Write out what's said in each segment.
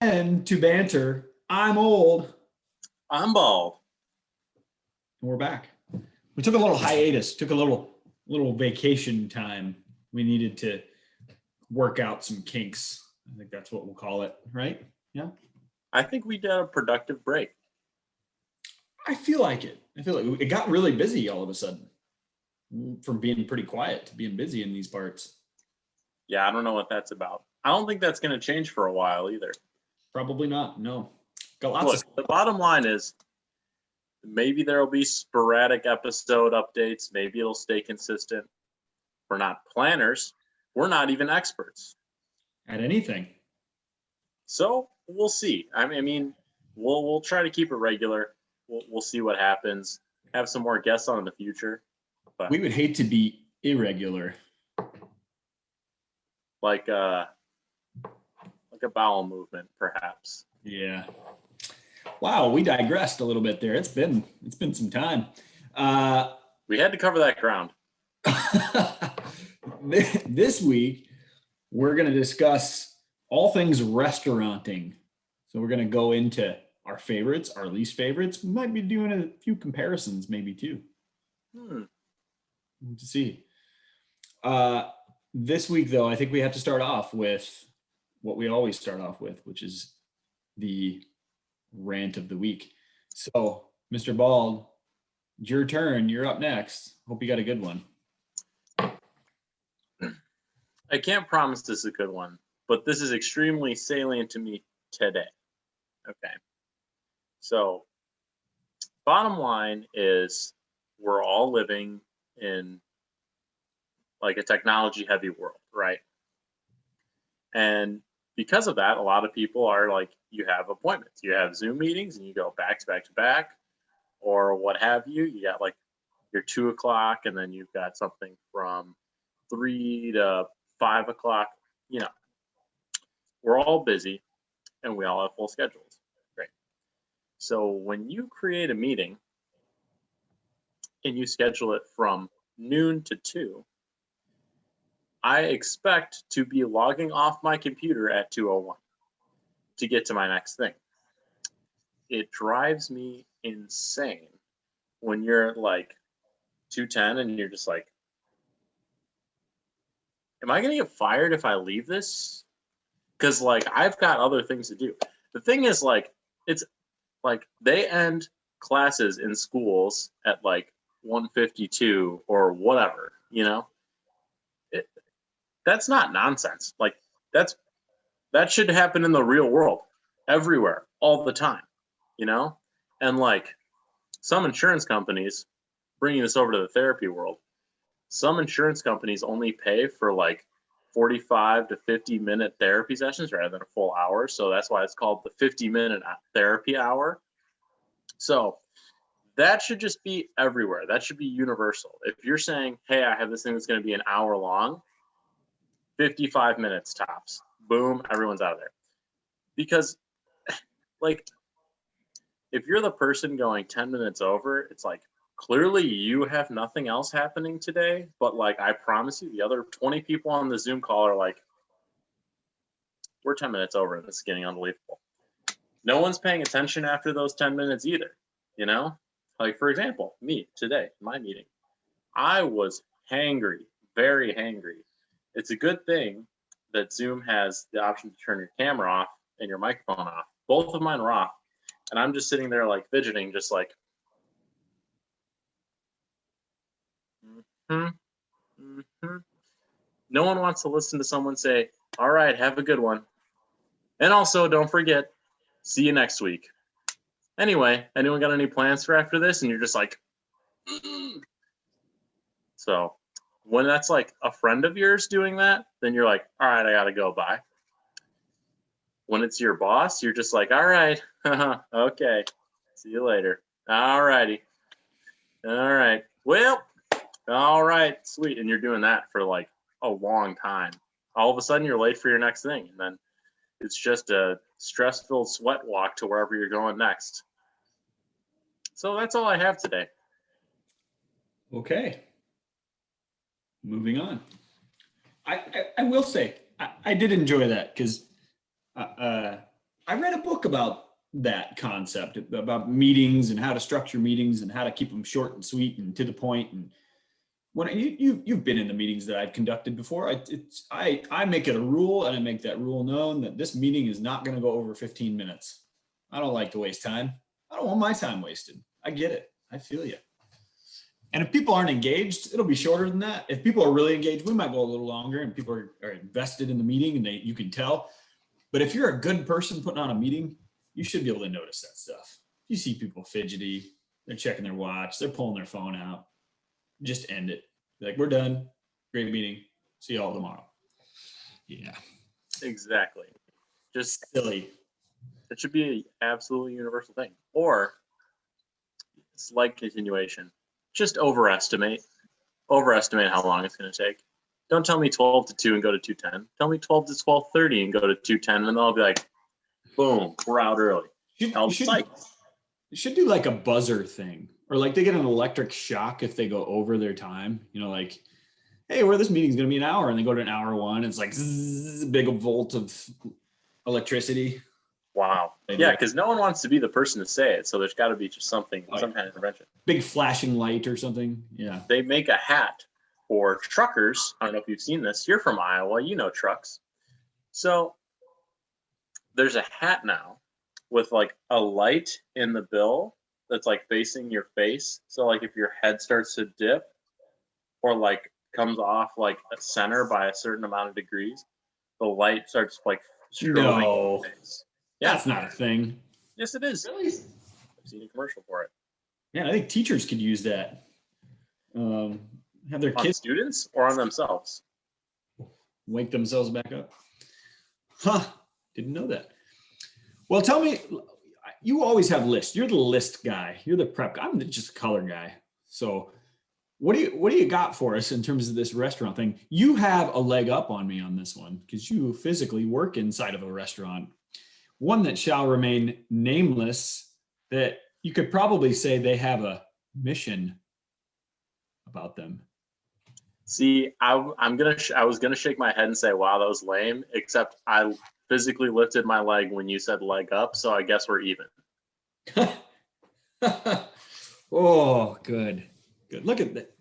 And to Banter, I'm old. I'm bald. And we're back. We took a little hiatus, took a little vacation time. We needed to work out some kinks. I think that's what we'll call it, right? Yeah. I think we did a productive break. I feel like it. I feel like it got really busy all of a sudden from being pretty quiet to being busy in these parts. Yeah, I don't know what that's about. I don't think that's going to change for a while either. Probably not. No. Got lots Look, the bottom line is maybe there will be sporadic episode updates. Maybe it'll stay consistent. We're not planners. We're not even experts at anything. So we'll see. I mean, we'll try to keep it regular. We'll see what happens. Have some more guests on in the future. But we would hate to be irregular. Like a bowel movement, perhaps. Yeah. Wow, we digressed a little bit there. It's been some time. We had to cover that ground. This week, we're going to discuss all things restauranting. So we're going to go into our favorites, our least favorites. We might be doing a few comparisons, maybe too. To see. This week, though, I think we have to start off with what we always start off with, which is the rant of the week. So, Mr. Bald, it's your turn. You're up next. Hope you got a good one. I can't promise this is a good one, but this is extremely salient to me today. Okay. So, bottom line is we're all living in like a technology heavy world, right? And because of that, a lot of people are like, you have appointments, you have Zoom meetings and you go back to back to back or what have you. You got like your 2 o'clock and then you've got something from 3 to 5 o'clock. You know, we're all busy and we all have full schedules. Great. So when you create a meeting and you schedule it from noon to 2, I expect to be logging off my computer at 2:01 to get to my next thing. It drives me insane when you're at like 2:10 and you're just like, am I going to get fired if I leave this? Because like I've got other things to do. The thing is like, it's like they end classes in schools at like 1:52 or whatever, you know? That's not nonsense. Like that should happen in the real world, everywhere, all the time, you know? And like some insurance companies, bringing this over to the therapy world, some insurance companies only pay for like 45 to 50-minute therapy sessions rather than a full hour. So that's why it's called the 50-minute therapy hour. So that should just be everywhere. That should be universal. If you're saying, hey, I have this thing that's going to be an hour long, 55 minutes tops. Boom, everyone's out of there. Because, like, if you're the person going 10 minutes over, it's like, clearly you have nothing else happening today, but, like, I promise you, the other 20 people on the Zoom call are like, we're 10 minutes over, and this is getting unbelievable. No one's paying attention after those 10 minutes either, you know? Like, for example, me, today, my meeting, I was hangry, very hangry. It's a good thing that Zoom has the option to turn your camera off and your microphone off. Both of mine were off. And I'm just sitting there like fidgeting, just like, No one wants to listen to someone say, all right, have a good one. And also, don't forget, see you next week. Anyway, anyone got any plans for after this? And you're just like, So when that's like a friend of yours doing that, then you're like, all right, I got to go. Bye. When it's your boss, you're just like, all right, okay, see you later. All righty. All right. Well, all right, sweet. And you're doing that for like a long time. All of a sudden, you're late for your next thing. And then it's just a stress-filled sweat walk to wherever you're going next. So that's all I have today. Okay. Moving on. I will say, I did enjoy that because I read a book about that concept, about meetings and how to structure meetings and how to keep them short and sweet and to the point. And when you've been in the meetings that I've conducted before, I make it a rule, and I make that rule known that this meeting is not going to go over 15 minutes. I don't like to waste time. I don't want my time wasted. I get it. I feel you. And if people aren't engaged, it'll be shorter than that. If people are really engaged, we might go a little longer, and people are invested in the meeting, and you can tell. But if you're a good person putting on a meeting, you should be able to notice that stuff. You see people fidgety, they're checking their watch, they're pulling their phone out. Just end it. Be like, we're done. Great meeting. See you all tomorrow. Yeah. Exactly. Just Silly. it should be an absolutely universal thing. Or slight continuation. Just overestimate how long it's going to take. Don't tell me 12 to 2 and go to 2:10. Tell me 12 to 12:30 and go to 2:10, and then I'll be like, boom, we're out early. You should do like a buzzer thing, or like they get an electric shock if they go over their time. You know, like, hey, where this meeting's going to be an hour, and they go to an hour one. It's like zzz, big volt of electricity. Wow. Yeah, because no one wants to be the person to say it, so there's got to be just something, some kind of intervention. Big flashing light or something. Yeah. They make a hat for truckers. I don't know if you've seen this. You're from Iowa, you know trucks. So there's a hat now with like a light in the bill that's like facing your face. So like if your head starts to dip or like comes off like a center by a certain amount of degrees, the light starts like strobing No, your face. Yeah. that's not a thing. Yes, it is. Really? I've seen a commercial for it. Yeah, I think teachers could use that. Have their On kids students or on themselves? wake themselves back up. Huh? Didn't know that. Well, tell me, you always have lists. You're the list guy. You're the prep guy. I'm just a color guy. So what do you got for us in terms of this restaurant thing? You have a leg up on me on this one because you physically work inside of a restaurant, one that shall remain nameless, that you could probably say they have a mission about them. See, I was gonna shake my head and say, "Wow, that was lame." Except I physically lifted my leg when you said leg up, so I guess we're even. Oh, good. Look at that.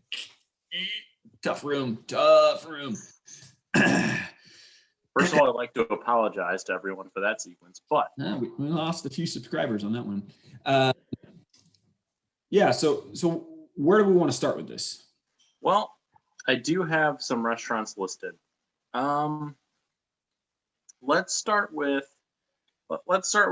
Tough room. First of all, I'd like to apologize to everyone for that sequence, but we lost a few subscribers on that one. Yeah. So where do we want to start with this? well, I do have some restaurants listed. Let's start with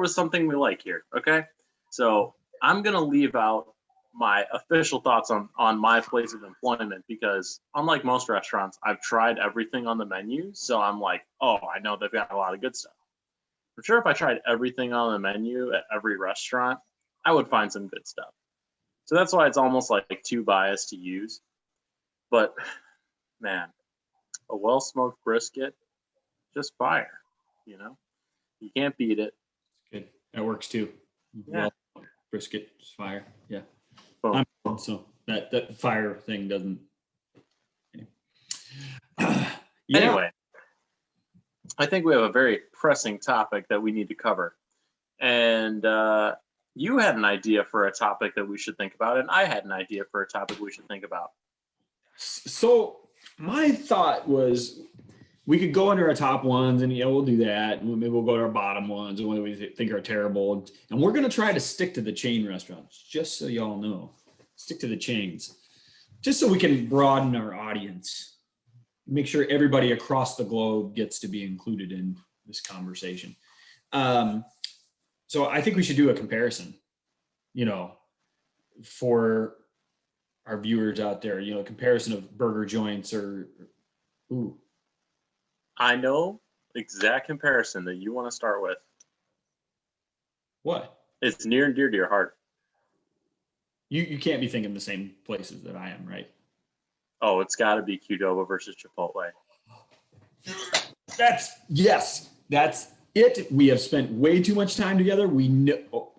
something we like here. Okay, so I'm gonna leave out my official thoughts on my place of employment because unlike most restaurants, I've tried everything on the menu. So I'm like, oh, I know they've got a lot of good stuff. I'm sure if I tried everything on the menu at every restaurant, I would find some good stuff. So that's why it's almost like too biased to use. But man, a well-smoked brisket, just fire, you know? You can't beat it. Good. That works too. Yeah. Well, brisket, fire. Yeah. Boom. So that fire thing doesn't. Anyway, I think we have a very pressing topic that we need to cover. And you had an idea for a topic that we should think about, and I had an idea for a topic we should think about. So my thought was we could go under our top ones, and we'll do that. And maybe we'll go to our bottom ones and what we think are terrible. And we're going to try to stick to the chain restaurants, just so y'all know. Stick to the chains, just so we can broaden our audience. Make sure everybody across the globe gets to be included in this conversation. So I think we should do a comparison, for our viewers out there, comparison of burger joints or. I know the exact comparison that you want to start with. What? It's near and dear to your heart. You can't be thinking the same places that I am, right? Oh, it's got to be Qdoba versus Chipotle. That's it. We have spent way too much time together. We know.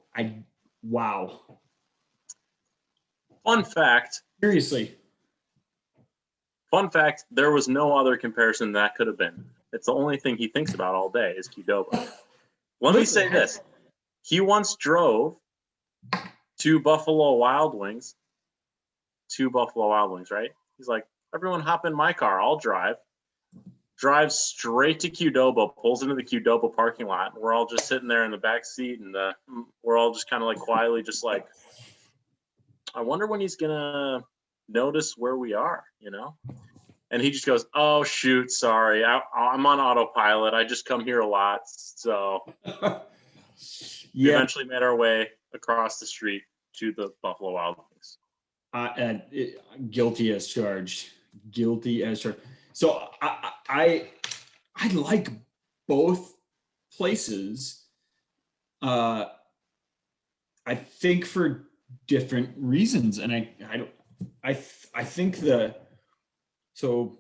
Wow. Fun fact. Seriously. Fun fact, there was no other comparison that could have been. It's the only thing he thinks about all day is Qdoba. Let me say this. He once drove to Buffalo Wild Wings, right? He's like, everyone hop in my car, I'll drive. Drives straight to Qdoba, pulls into the Qdoba parking lot, and we're all just sitting there in the back seat, and we're all just kind of like quietly just like, I wonder when he's gonna notice where we are, you know? And he just goes, oh shoot, sorry, I'm on autopilot, I just come here a lot. So we eventually made our way across the street to the Buffalo Wild Wings. Guilty as charged. So I like both places. I think for different reasons, and I think so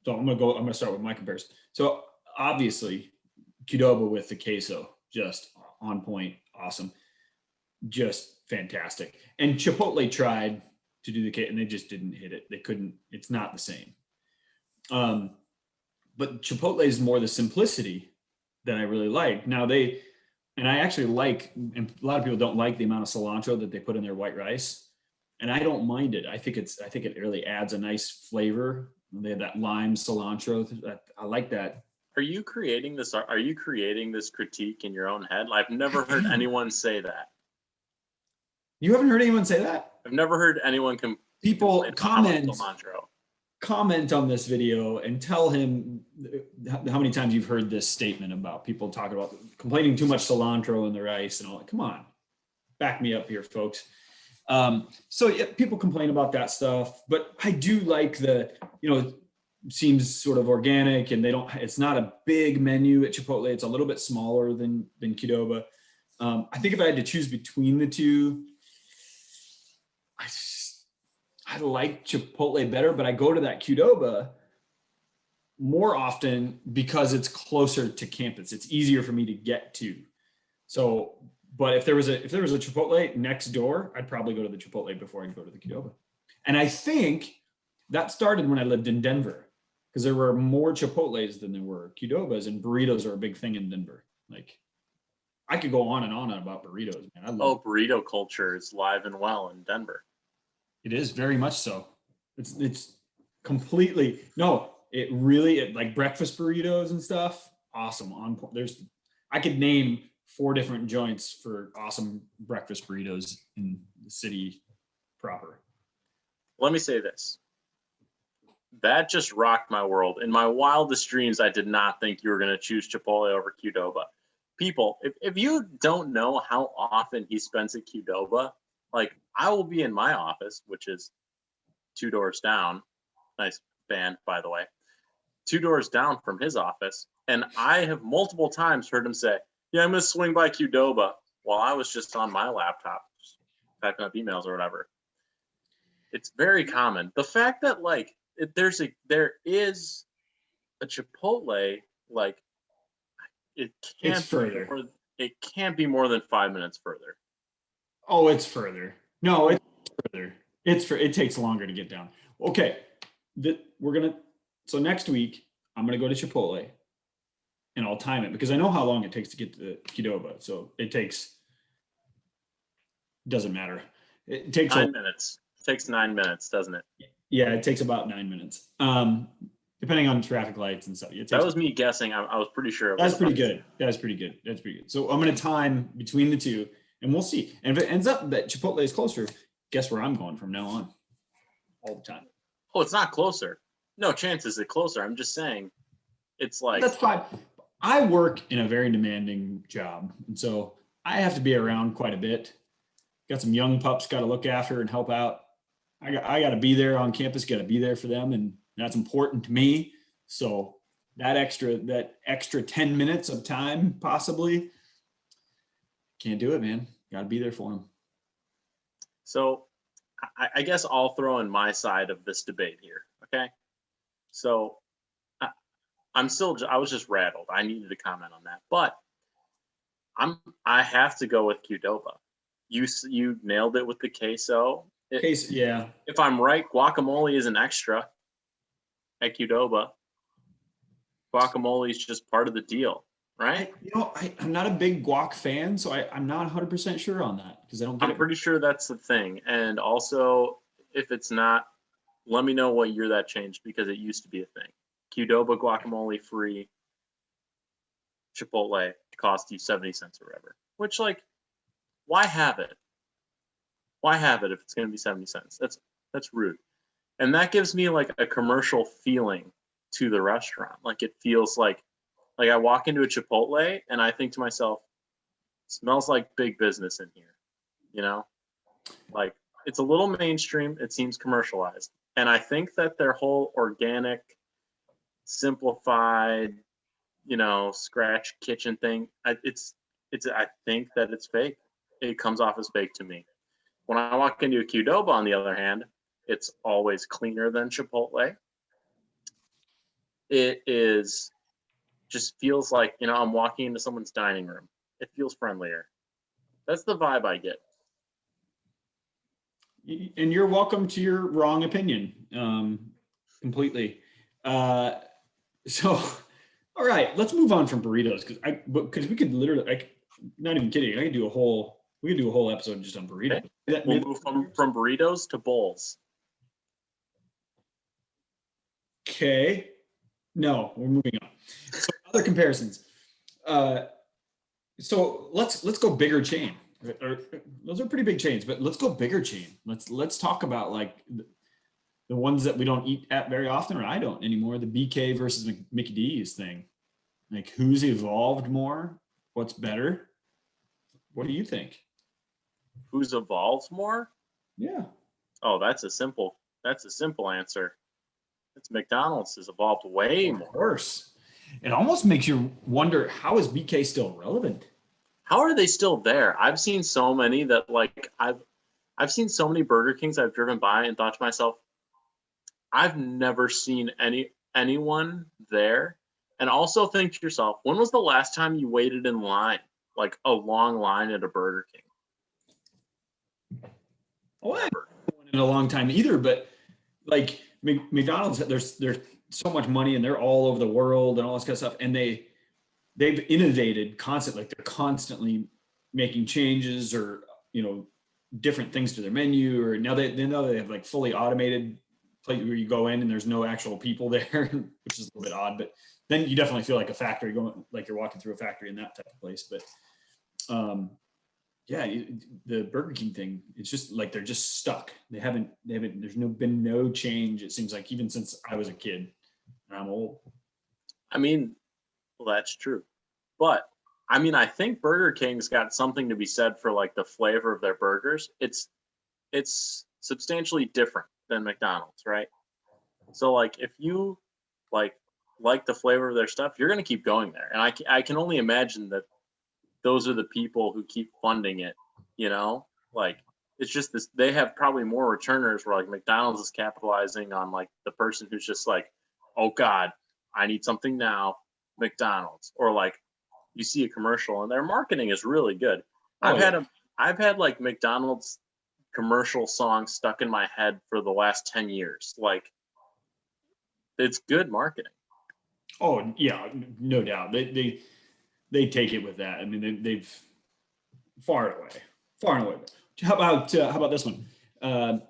I'm gonna start with my comparison. So obviously Qdoba with the queso, just on point, awesome, just fantastic. And Chipotle tried to do the queso and they just didn't hit it. They couldn't. It's not the same. But Chipotle is more the simplicity that I really like. Now and I actually like, and a lot of people don't like the amount of cilantro that they put in their white rice, and I don't mind it. I think it really adds a nice flavor. They have that lime cilantro. I like that. Are you creating this? Are you creating this critique in your own head? I've never heard anyone say that. You haven't heard anyone say that? I've never heard anyone people comment cilantro. Comment on this video and tell him how many times you've heard this statement about people talking about complaining too much cilantro in the rice and all that. Come on, back me up here, folks. So yeah, people complain about that stuff, but I do like seems sort of organic, and it's not a big menu at Chipotle. It's a little bit smaller than Qdoba. I think if I had to choose between the two, I like Chipotle better, but I go to that Qdoba more often because it's closer to campus. It's easier for me to get to. So, but if there was a Chipotle next door, I'd probably go to the Chipotle before I'd go to the Qdoba. And I think that started when I lived in Denver, because there were more Chipotles than there were Qdobas, and burritos are a big thing in Denver. Like, I could go on and on about burritos, man. Burrito culture is live and well in Denver. It is very much so. It's completely, no, it really, like breakfast burritos and stuff, awesome. I could name 4 different joints for awesome breakfast burritos in the city proper. Let me say this. That just rocked my world. In my wildest dreams, I did not think you were going to choose Chipotle over Qdoba. People, if you don't know how often he spends at Qdoba, like, I will be in my office, which is 2 doors down. Nice band, by the way. 2 doors down from his office. And I have multiple times heard him say, yeah, I'm going to swing by Qdoba, while I was just on my laptop, just typing up emails or whatever. It's very common. The fact that, like, there is a Chipotle, like, it can't be more than 5 minutes further. Oh, it's further. No, it's further. It takes longer to get down. Okay, so next week I'm gonna go to Chipotle, and I'll time it because I know how long it takes to get to Qdoba. So doesn't matter. It takes 9 minutes. It takes 9 minutes, doesn't it? Yeah, it takes about 9 minutes. Depending on traffic lights and stuff. That was me guessing. I was pretty sure. That's pretty good. That's pretty good. So I'm gonna time between the two, and we'll see. And if it ends up that Chipotle is closer, guess where I'm going from now on? All the time. Oh, it's not closer. No chance is it closer. I'm just saying, it's like, that's fine. I work in a very demanding job, and so I have to be around quite a bit. Got some young pups got to look after and help out. I got to be there on campus. Got to be there for them, and that's important to me. So that extra 10 minutes of time, possibly, can't do it, man. Got to be there for them. So I guess I'll throw in my side of this debate here. Okay. So I was just rattled. I needed to comment on that, but I have to go with Qdoba. You nailed it with the queso. Yeah. If I'm right, guacamole is an extra at Qdoba. Guacamole is just part of the deal. right? I'm not a big guac fan, so I'm not 100% sure on that because I don't get I'm it. pretty sure that's the thing. And also, if it's not, let me know what year that changed because it used to be a thing. Qdoba guacamole free, Chipotle cost you 70 cents or whatever. Which, like, why have it? Why have it if it's going to be 70 cents? That's rude. And that gives me like a commercial feeling to the restaurant. Like it feels like I walk into a Chipotle and I think to myself, smells like big business in here, you know? Like it's a little mainstream, it seems commercialized. And I think that their whole organic, simplified, scratch kitchen thing, I think that it's fake. It comes off as fake to me. When I walk into a Qdoba, on the other hand, it's always cleaner than Chipotle. It is just feels like, I'm walking into someone's dining room. It feels friendlier. That's the vibe I get. And you're welcome to your wrong opinion, completely. So, all right, let's move on from burritos because we could literally, like, not even kidding. We could do a whole episode just on burritos. Okay. We'll move from burritos to bowls. Okay. No, we're moving on. So other comparisons. So let's go bigger chain. Those are pretty big chains, but let's go bigger chain. Let's talk about like the ones that we don't eat at very often, or I don't anymore. The BK versus Mickey D's thing. Like who's evolved more? What's better? What do you think? Who's evolved more? Yeah. Oh, that's a simple answer. It's McDonald's has evolved way more. Of course. It almost makes you wonder, how is BK still relevant? How are they still there? I've seen so many that like I've seen so many Burger Kings I've driven by and thought to myself, I've never seen anyone there. And also think to yourself, when was the last time you waited in line, like a long line at a Burger King? Oh, I haven't in a long time either, but like McDonald's, there's so much money and they're all over the world and all this kind of stuff, and they've innovated constantly. Like they're constantly making changes or different things to their menu, or now they know they have like fully automated plate where you go in and there's no actual people there, which is a little bit odd, but then you definitely feel like a factory, going like you're walking through a factory in that type of place. But yeah, the Burger King thing, it's just like they're just stuck. There's been no change, it seems like, even since I was a kid, and I'm old. I mean, well, that's true. But I mean, I think Burger King's got something to be said for like the flavor of their burgers. It's substantially different than McDonald's, right? So like if you like the flavor of their stuff, you're going to keep going there. And I can only imagine that those are the people who keep funding it, like it's just this, they have probably more returners where like McDonald's is capitalizing on like the person who's just like, oh God, I need something now, McDonald's. Or like you see a commercial and their marketing is really good. Oh, I've had like McDonald's commercial songs stuck in my head for the last 10 years. Like it's good marketing. Oh yeah, no doubt. They take it with that. I mean, they've far and away. How about this one? And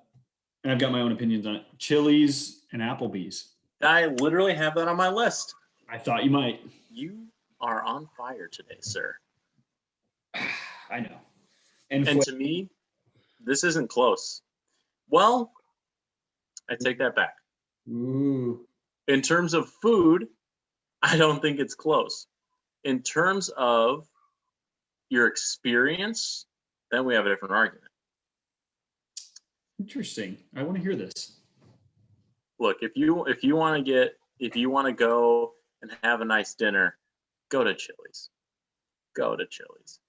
I've got my own opinions on it. Chili's and Applebee's. I literally have that on my list. I thought you might. You are on fire today, sir. I know. And to me, this isn't close. Well, I take that back. Ooh. In terms of food, I don't think it's close. In terms of your experience, then we have a different argument. Interesting. I want to hear this. Look, if you want to go and have a nice dinner, go to Chili's. Go to Chili's.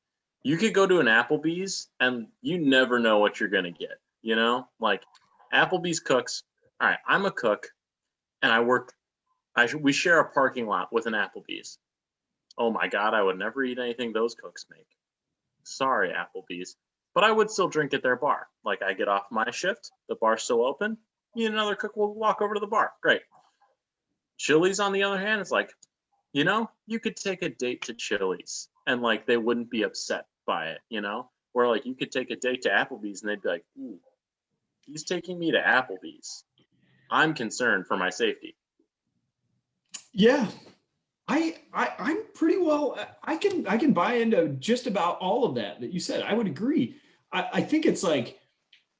You could go to an Applebee's and you never know what you're going to get, Like Applebee's cooks. All right, I'm a cook and we share a parking lot with an Applebee's. Oh my God, I would never eat anything those cooks make. Sorry, Applebee's. But I would still drink at their bar. Like I get off my shift, the bar's still open. Me and another cook will walk over to the bar. Great. Chili's, on the other hand, is like, You know, you could take a date to Chili's and like they wouldn't be upset by it, you know? Or like you could take a date to Applebee's and they'd be like, "Ooh, he's taking me to Applebee's. I'm concerned for my safety." Yeah. I'm pretty well. I can buy into just about all of that you said. I would agree. I think it's like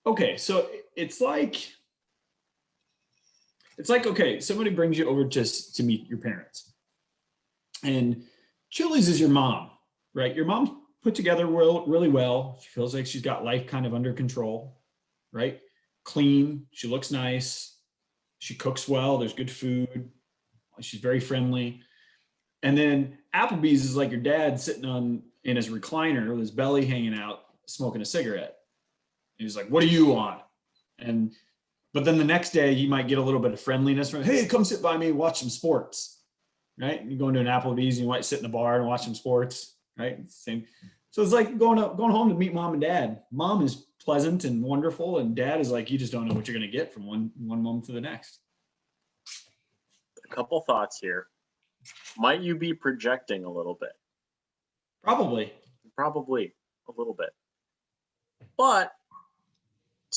okay, so it's like okay, somebody brings you over to meet your parents, and Chili's is your mom, right? Your mom's put together really well. She feels like she's got life kind of under control, right? Clean. She looks nice. She cooks well. There's good food. She's very friendly. And then Applebee's is like your dad sitting on in his recliner with his belly hanging out, smoking a cigarette. And he's like, "What do you want?" And but then the next day you might get a little bit of friendliness from, "Hey, come sit by me, watch some sports." Right? You go into an Applebee's, and you might sit in the bar and watch some sports, right? Same. So it's like going home to meet mom and dad. Mom is pleasant and wonderful, and dad is like you just don't know what you're gonna get from one moment to the next. A couple thoughts here. Might you be projecting a little bit? Probably. Probably a little bit. But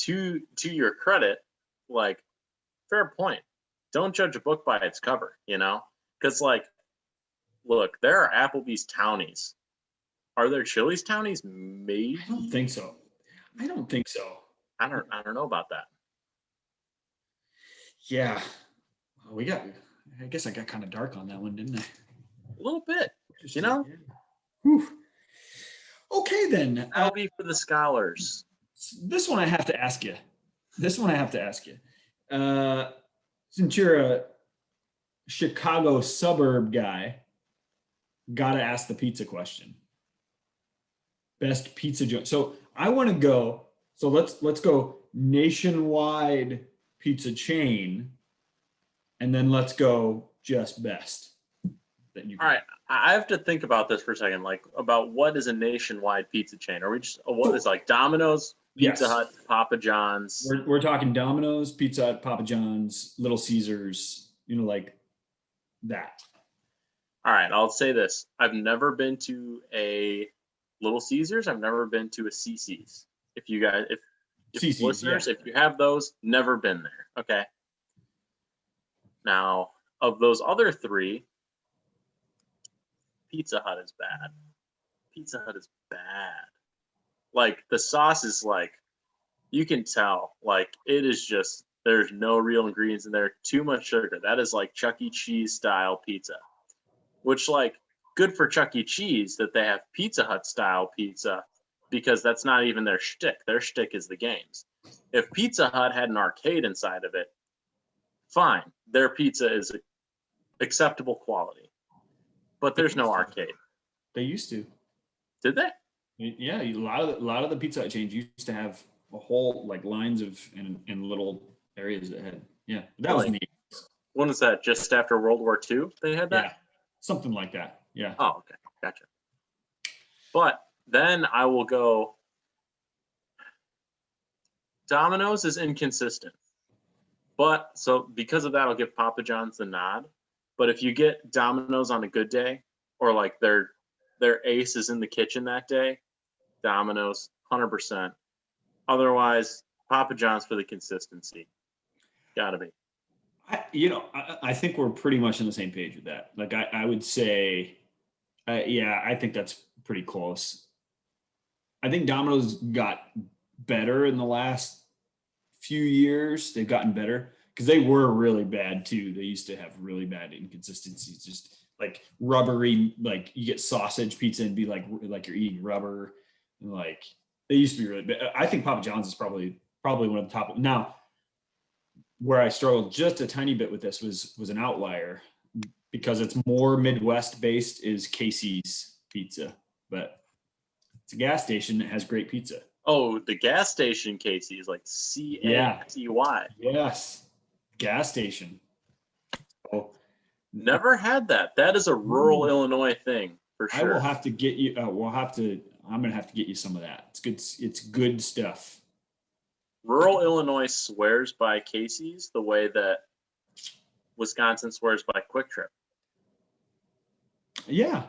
to your credit, like fair point. Don't judge a book by its cover, you know? Because like, look, there are Applebee's townies. Are there Chili's townies? Maybe. I don't think so. I don't think so. I don't know about that. Yeah. Well, I guess I got kind of dark on that one, didn't I? A little bit, you Interesting. know? Yeah. Whew. Okay, then. That'll be for the scholars. This one I have to ask you. Since you're a Chicago suburb guy, gotta ask the pizza question. Best pizza joint. So I want to go. So let's go nationwide pizza chain, and then let's go just best. All right, I have to think about this for a second. Like about what is a nationwide pizza chain? Are we just what is like Domino's, Pizza Yes. Hut, Papa John's? We're talking Domino's, Pizza Hut, Papa John's, Little Caesars, like that. All right, I'll say this: I've never been to a Little Caesars. I've never been to a CC's. If you guys, if CC's, listeners, yeah. if you have those, never been there. Okay. Now, of those other three, Pizza Hut is bad. Pizza Hut is bad. Like the sauce is like you can tell, like it is just there's no real ingredients in there. Too much sugar. That is like Chuck E. Cheese style pizza, which like good for Chuck E. Cheese that they have Pizza Hut style pizza because that's not even their shtick. Their shtick is the games. If Pizza Hut had an arcade inside of it, fine. Their pizza is acceptable quality, but there's no arcade. They used to. Did they? Yeah, a lot of the Pizza Hut chains used to have a whole like lines of and little areas that had that was Really? neat. When was that? Just after World War II, they had that? Yeah, something like that. Yeah. Oh, okay. Gotcha. But then I will go. Domino's is inconsistent. But so because of that, I'll give Papa John's the nod. But if you get Domino's on a good day, or like their ace is in the kitchen that day, Domino's 100%. Otherwise, Papa John's for the consistency. Gotta be. I think we're pretty much on the same page with that. Like I would say, I think that's pretty close. I think Domino's got better in the last few years. They've gotten better because they were really bad too. They used to have really bad inconsistencies, just like rubbery. Like you get sausage pizza and be like you're eating rubber. And like they used to be really bad. I think Papa John's is probably one of the top. Now, where I struggled just a tiny bit with this was an outlier because it's more Midwest based is Casey's Pizza, but it's a gas station that has great pizza. Oh, the gas station Casey is like CASEY. Yes, gas station. Oh, Never had that. That is a rural Illinois thing for I sure. will have to get you. I'm gonna have to get you some of that. It's good. It's good stuff. Rural Illinois swears by Casey's the way that Wisconsin swears by Quick Trip. Yeah,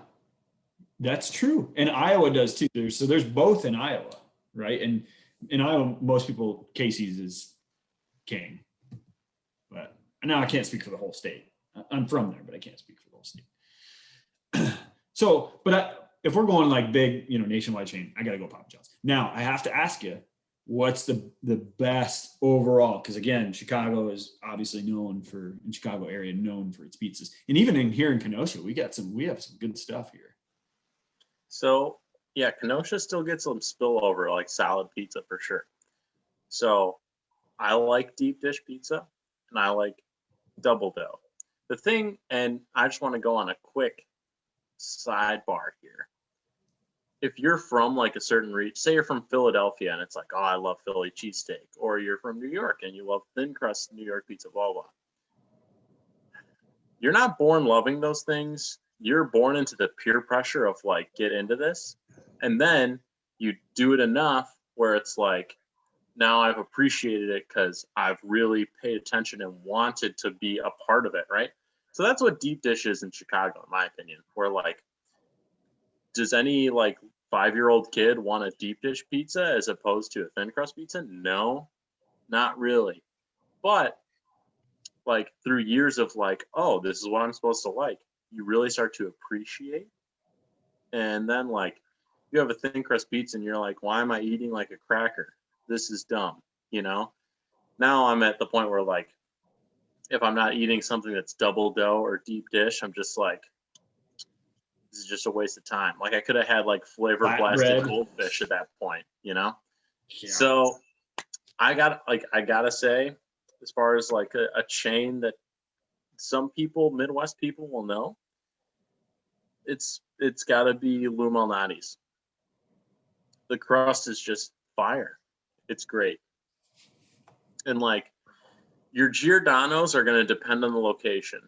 that's true. And Iowa does too. There's both in Iowa, right? And in Iowa, most people, Casey's is king. But now I can't speak for the whole state. I'm from there, but I can't speak for the whole state. So, if we're going like big, nationwide chain, I got to go Papa John's. Now, I have to ask you, what's the best overall? Because again, Chicago is obviously in Chicago area, known for its pizzas. And even here in Kenosha, we have some good stuff here. So yeah, Kenosha still gets some spillover, like solid pizza for sure. So I like deep dish pizza and I like double dough. The thing, and I just want to go on a quick sidebar here. If you're from like a certain region, say you're from Philadelphia and it's like, oh, I love Philly cheesesteak, or you're from New York and you love thin crust New York pizza, blah, blah. You're not born loving those things. You're born into the peer pressure of like, get into this. And then you do it enough where it's like, now I've appreciated it because I've really paid attention and wanted to be a part of it, right? So that's what deep dish is in Chicago, in my opinion, where like, does any like 5-year-old kid want a deep dish pizza as opposed to a thin crust pizza? No, not really. But like through years of like, oh, this is what I'm supposed to like, you really start to appreciate. And then like you have a thin crust pizza and you're like, why am I eating like a cracker? This is dumb, Now I'm at the point where like, if I'm not eating something that's double dough or deep dish, I'm just like, this is just a waste of time. Like I could have had like flavor blasted goldfish at that point, Yeah. So I gotta say, as far as like a chain that some people, Midwest people will know, it's gotta be Lou Malnati's. The crust is just fire. It's great. And like your Giordano's are gonna depend on the location.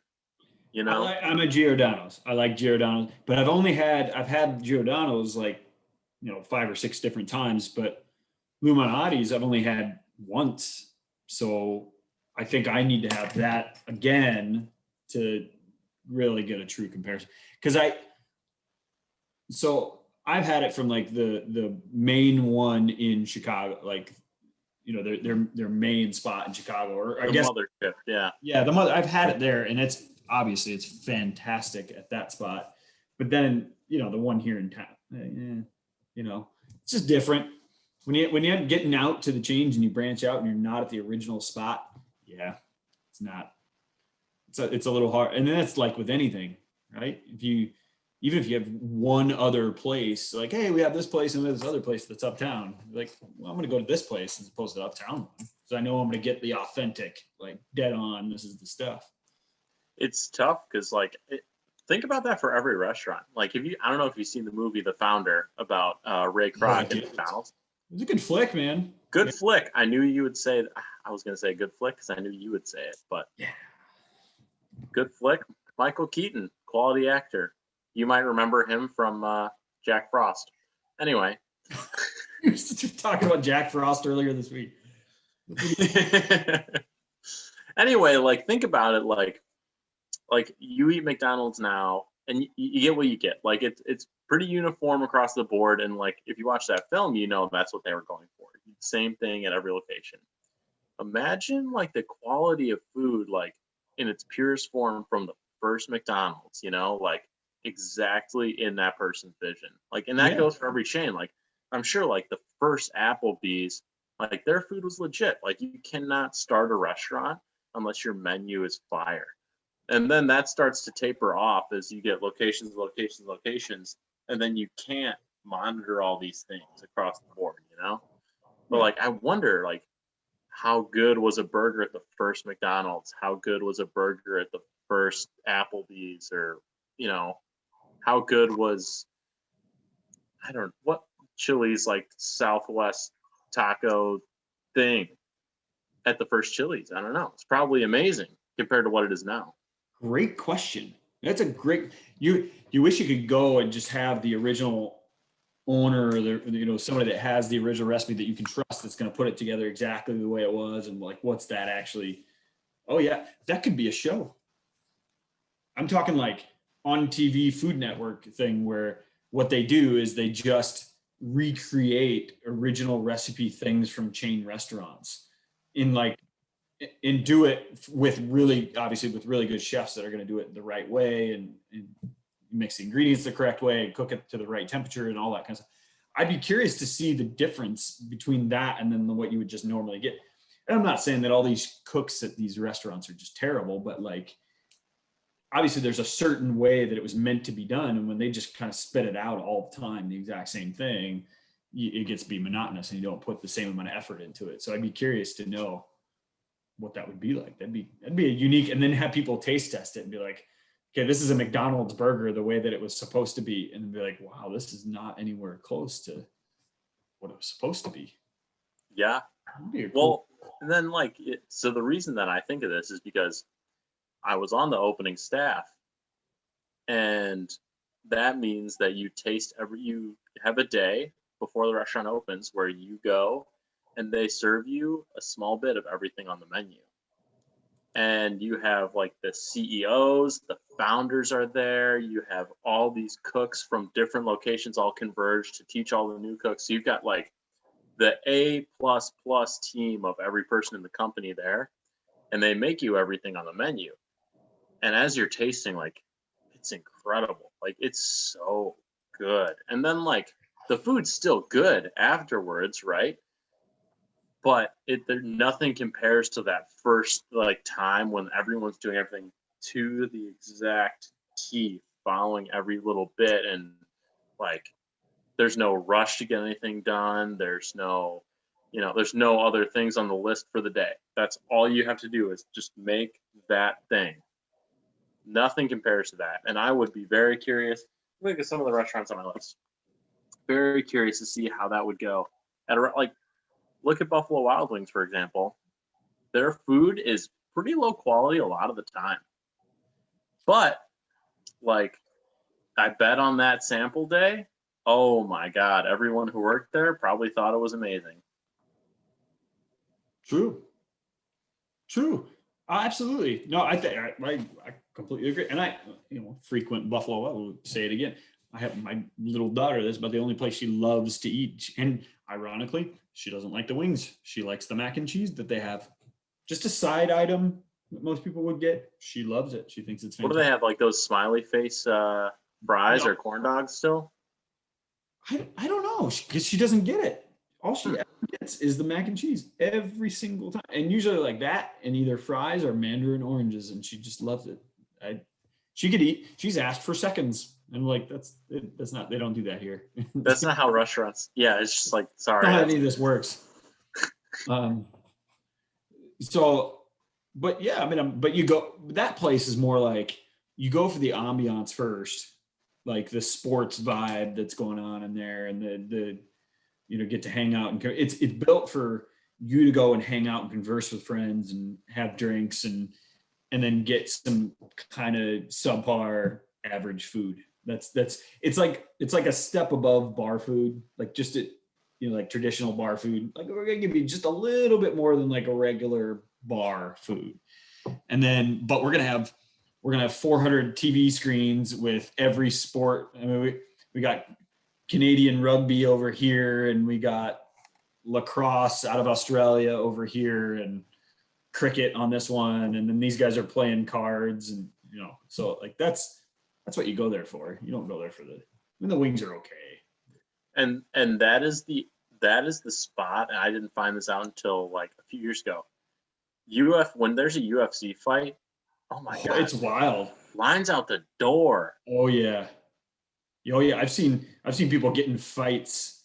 I'm a Giordano's. I like Giordano's, but I've had Giordano's like 5 or 6 different times, but Lou Malnati's I've only had once. So I think I need to have that again to really get a true comparison. Because I've had it from like the main one in Chicago, like their main spot in Chicago, or I guess mothership, yeah. Yeah, the mother. I've had it there, and it's fantastic at that spot. But then the one here in town, it's just different when you're getting out to the change and you branch out and you're not at the original spot. Yeah, it's not. It's a little hard, and then it's like with anything, right? Even if you have one other place, like, hey, we have this place and this other place that's uptown. Like, well, I'm going to go to this place as opposed to the uptown one. So I know I'm going to get the authentic, like dead on, this is the stuff. It's tough because think about that for every restaurant. Like I don't know if you've seen the movie The Founder about Ray Kroc and McDonald's. It was a good flick, man. Good flick. I knew you would say, I was going to say good flick because I knew you would say it, but yeah. Good flick. Michael Keaton, quality actor. You might remember him from Jack Frost. Anyway. We were talking about Jack Frost earlier this week. Anyway, like think about it, like you eat McDonald's now and you get what you get. Like it's pretty uniform across the board, and like if you watch that film, that's what they were going for. Same thing at every location. Imagine like the quality of food like in its purest form from the first McDonald's, like exactly in that person's vision. Like, and that goes for every chain. Like I'm sure like the first Applebee's, like their food was legit. Like you cannot start a restaurant unless your menu is fire. And then that starts to taper off as you get locations, and then you can't monitor all these things across the board, But like I wonder like how good was a burger at the first McDonald's? How good was a burger at the first Applebee's? Or, how good was, I don't know, what Chili's like Southwest taco thing at the first Chili's? I don't know. It's probably amazing compared to what it is now. Great question. That's a great, you wish you could go and just have the original owner or somebody that has the original recipe that you can trust that's going to put it together exactly the way it was, and like what's that actually. Oh yeah, that could be a show. I'm talking like on TV Food Network thing where what they do is they just recreate original recipe things from chain restaurants in like and do it with really obviously with really good chefs that are going to do it the right way and mix the ingredients the correct way and cook it to the right temperature and all that kind of stuff. I'd be curious to see the difference between that and then what you would just normally get. And I'm not saying that all these cooks at these restaurants are just terrible, but like obviously there's a certain way that it was meant to be done. And when they just kind of spit it out all the time, the exact same thing, it gets to be monotonous and you don't put the same amount of effort into it. So I'd be curious to know what that would be like. That'd be a unique, and then have people taste test it and be like, okay, this is a McDonald's burger the way that it was supposed to be. And be like, wow, this is not anywhere close to what it was supposed to be. Yeah. Cool. Well, and then like, so the reason that I think of this is because I was on the opening staff, and that means that you have a day before the restaurant opens where you go and they serve you a small bit of everything on the menu. And you have like the CEOs, the founders are there. You have all these cooks from different locations all converged to teach all the new cooks. So you've got like the A++ team of every person in the company there, and they make you everything on the menu. And as you're tasting, like, it's incredible. Like, it's so good. And then like the food's still good afterwards, right? But nothing compares to that first like time when everyone's doing everything to the exact T, following every little bit, and like there's no rush to get anything done. There's no other things on the list for the day. That's all you have to do is just make that thing. Nothing compares to that. And I would be very curious. Look at some of the restaurants on my list. Very curious to see how that would go. Look at Buffalo Wild Wings, for example. Their food is pretty low quality a lot of the time. But, like, I bet on that sample day, oh my God, everyone who worked there probably thought it was amazing. True. Absolutely. No, I think I completely agree. And I, frequent Buffalo. I will say it again. I have my little daughter. That's about the only place she loves to eat. And ironically, she doesn't like the wings. She likes the mac and cheese that they have. Just a side item that most people would get. She loves it. She thinks it's fantastic. What do they have? Like those smiley face fries or corn dogs still? I don't know, because she doesn't get it. All she ever gets is the mac and cheese every single time, and usually like that, and either fries or mandarin oranges, and she just loves it. She could eat. She's asked for seconds, and like that's not. They don't do that here. That's not how restaurants. Yeah, it's just like sorry. Not how any of this works. So, but yeah, I mean, but you go. That place is more like you go for the ambiance first, like the sports vibe that's going on in there, and the get to hang out, and it's built for you to go and hang out and converse with friends and have drinks and then get some kind of subpar average food. It's like a step above bar food, like just like traditional bar food. Like we're gonna give you just a little bit more than like a regular bar food, and then but we're gonna have 400 TV screens with every sport. I mean, we got Canadian rugby over here, and we got lacrosse out of Australia over here, and cricket on this one, and then these guys are playing cards, and so like that's what you go there for. You don't go there for the wings are okay. And that is the spot, and I didn't find this out until like a few years ago. When there's a UFC fight, oh my God, it's wild. Lines out the door. Oh yeah. I've seen people get in fights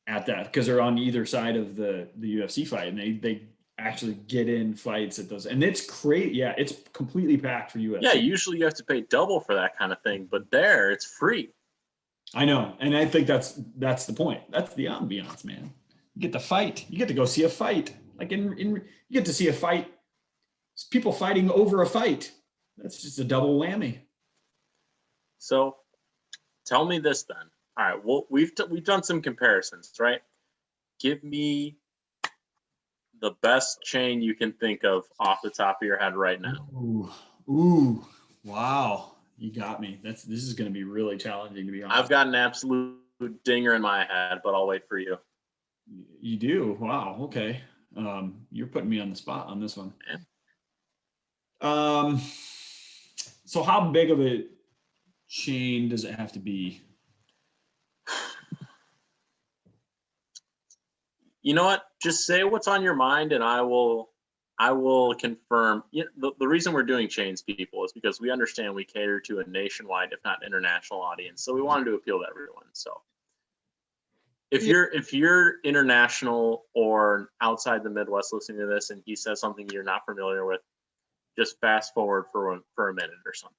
at that because they're on either side of the UFC fight, and they actually get in fights at those, and it's crazy. Yeah, it's completely packed for UFC. Yeah, usually you have to pay double for that kind of thing, but there it's free. I know, and I think that's the point. That's the ambiance, man. You get to fight. You get to go see a fight. Like you get to see a fight. It's people fighting over a fight. That's just a double whammy. So, tell me this then. All right, well, we've done some comparisons, right? Give me the best chain you can think of off the top of your head right now. Ooh, wow. You got me. This is going to be really challenging, to be honest. I've got an absolute dinger in my head, but I'll wait for you. You do? Wow. Okay. You're putting me on the spot on this one. Yeah. So how big of a chain does it have to be? You know what? Just say what's on your mind, and I will confirm. The reason we're doing chains, people, is because we understand we cater to a nationwide, if not international, audience. So we wanted to appeal to everyone. So if you're international or outside the Midwest listening to this, and he says something you're not familiar with, just fast forward for a minute or something.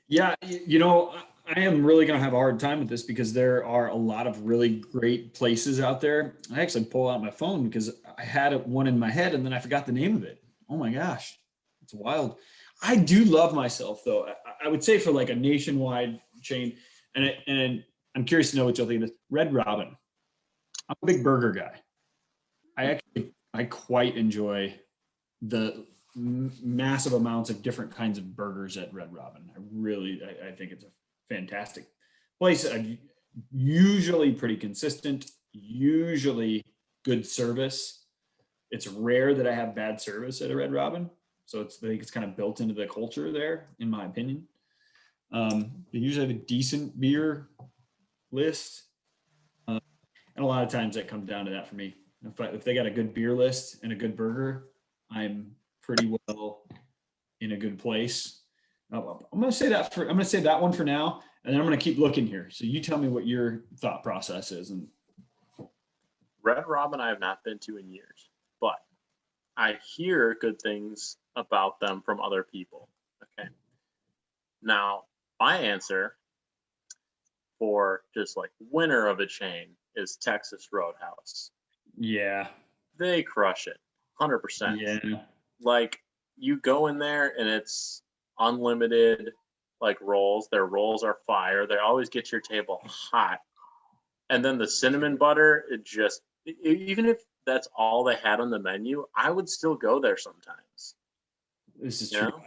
Yeah, I am really going to have a hard time with this because there are a lot of really great places out there. I actually pull out my phone because I had one in my head and then I forgot the name of it. Oh my gosh, it's wild. I do love myself though. I would say for like a nationwide chain, and I'm curious to know what you'll think of this. Red Robin. I'm a big burger guy. I quite enjoy the massive amounts of different kinds of burgers at Red Robin. I think it's a fantastic place. Usually pretty consistent, usually good service. It's rare that I have bad service at a Red Robin. So I think it's kind of built into the culture there, in my opinion. They usually have a decent beer list. And a lot of times that comes down to that for me. If they got a good beer list and a good burger, I'm pretty well in a good place. I'm going to say that one for now, and then I'm going to keep looking here. So you tell me what your thought process is. And Red Robin, I have not been to in years, but I hear good things about them from other people. Okay. Now, my answer for just like winner of a chain is Texas Roadhouse. yeah, They crush it, 100%. yeah, Like you go in there and it's unlimited like rolls. Their rolls are fire. They always get your table hot. And then the cinnamon butter, even if that's all they had on the menu, I would still go there sometimes. this is You true. know?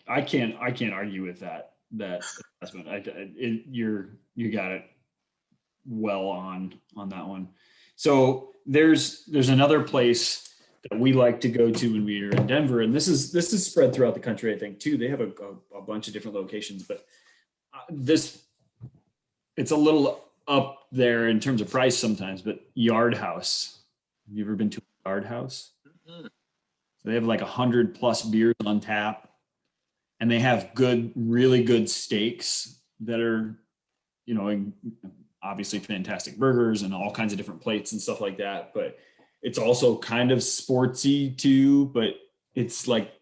I can't argue with that assessment. You got it well on that one. So there's another place that we like to go to when we are in Denver, and this is spread throughout the country, I think too. They have a bunch of different locations, but it's a little up there in terms of price sometimes. But Yard House, have you ever been to a Yard House? Mm-hmm. So they have like 100+ beers on tap, and they have really good steaks that are, obviously fantastic burgers and all kinds of different plates and stuff like that. But it's also kind of sportsy too, but it's like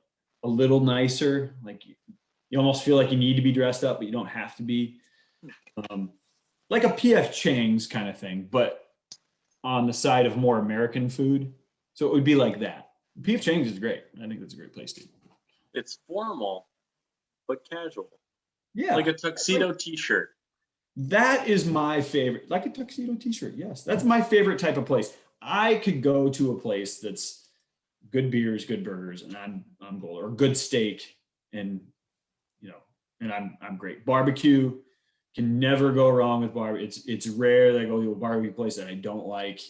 a little nicer. Like you almost feel like you need to be dressed up, but you don't have to be. Like a PF Chang's kind of thing, but on the side of more American food. So it would be like that. PF Chang's is great. I think that's a great place too. It's formal, but casual. Yeah. Like a tuxedo t-shirt. That is my favorite. Like a tuxedo t-shirt. Yes. That's my favorite type of place. I could go to a place that's good beers, good burgers, and I'm gold, or good steak, and I'm great. Barbecue, can never go wrong with barbecue. It's rare that I go to a barbecue place that I don't like.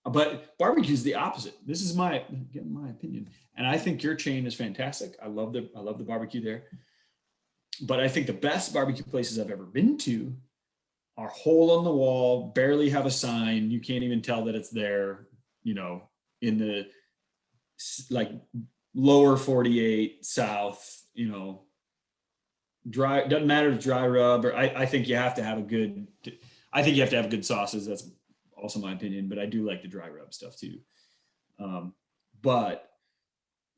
But barbecue is the opposite. This is my opinion, and I think your chain is fantastic. I love the barbecue there. But I think the best barbecue places I've ever been to are hole in the wall, barely have a sign. You can't even tell that it's there. In the like lower 48 South. Dry, doesn't matter if dry rub, or I think you have to have good sauces. That's also my opinion, but I do like the dry rub stuff too. But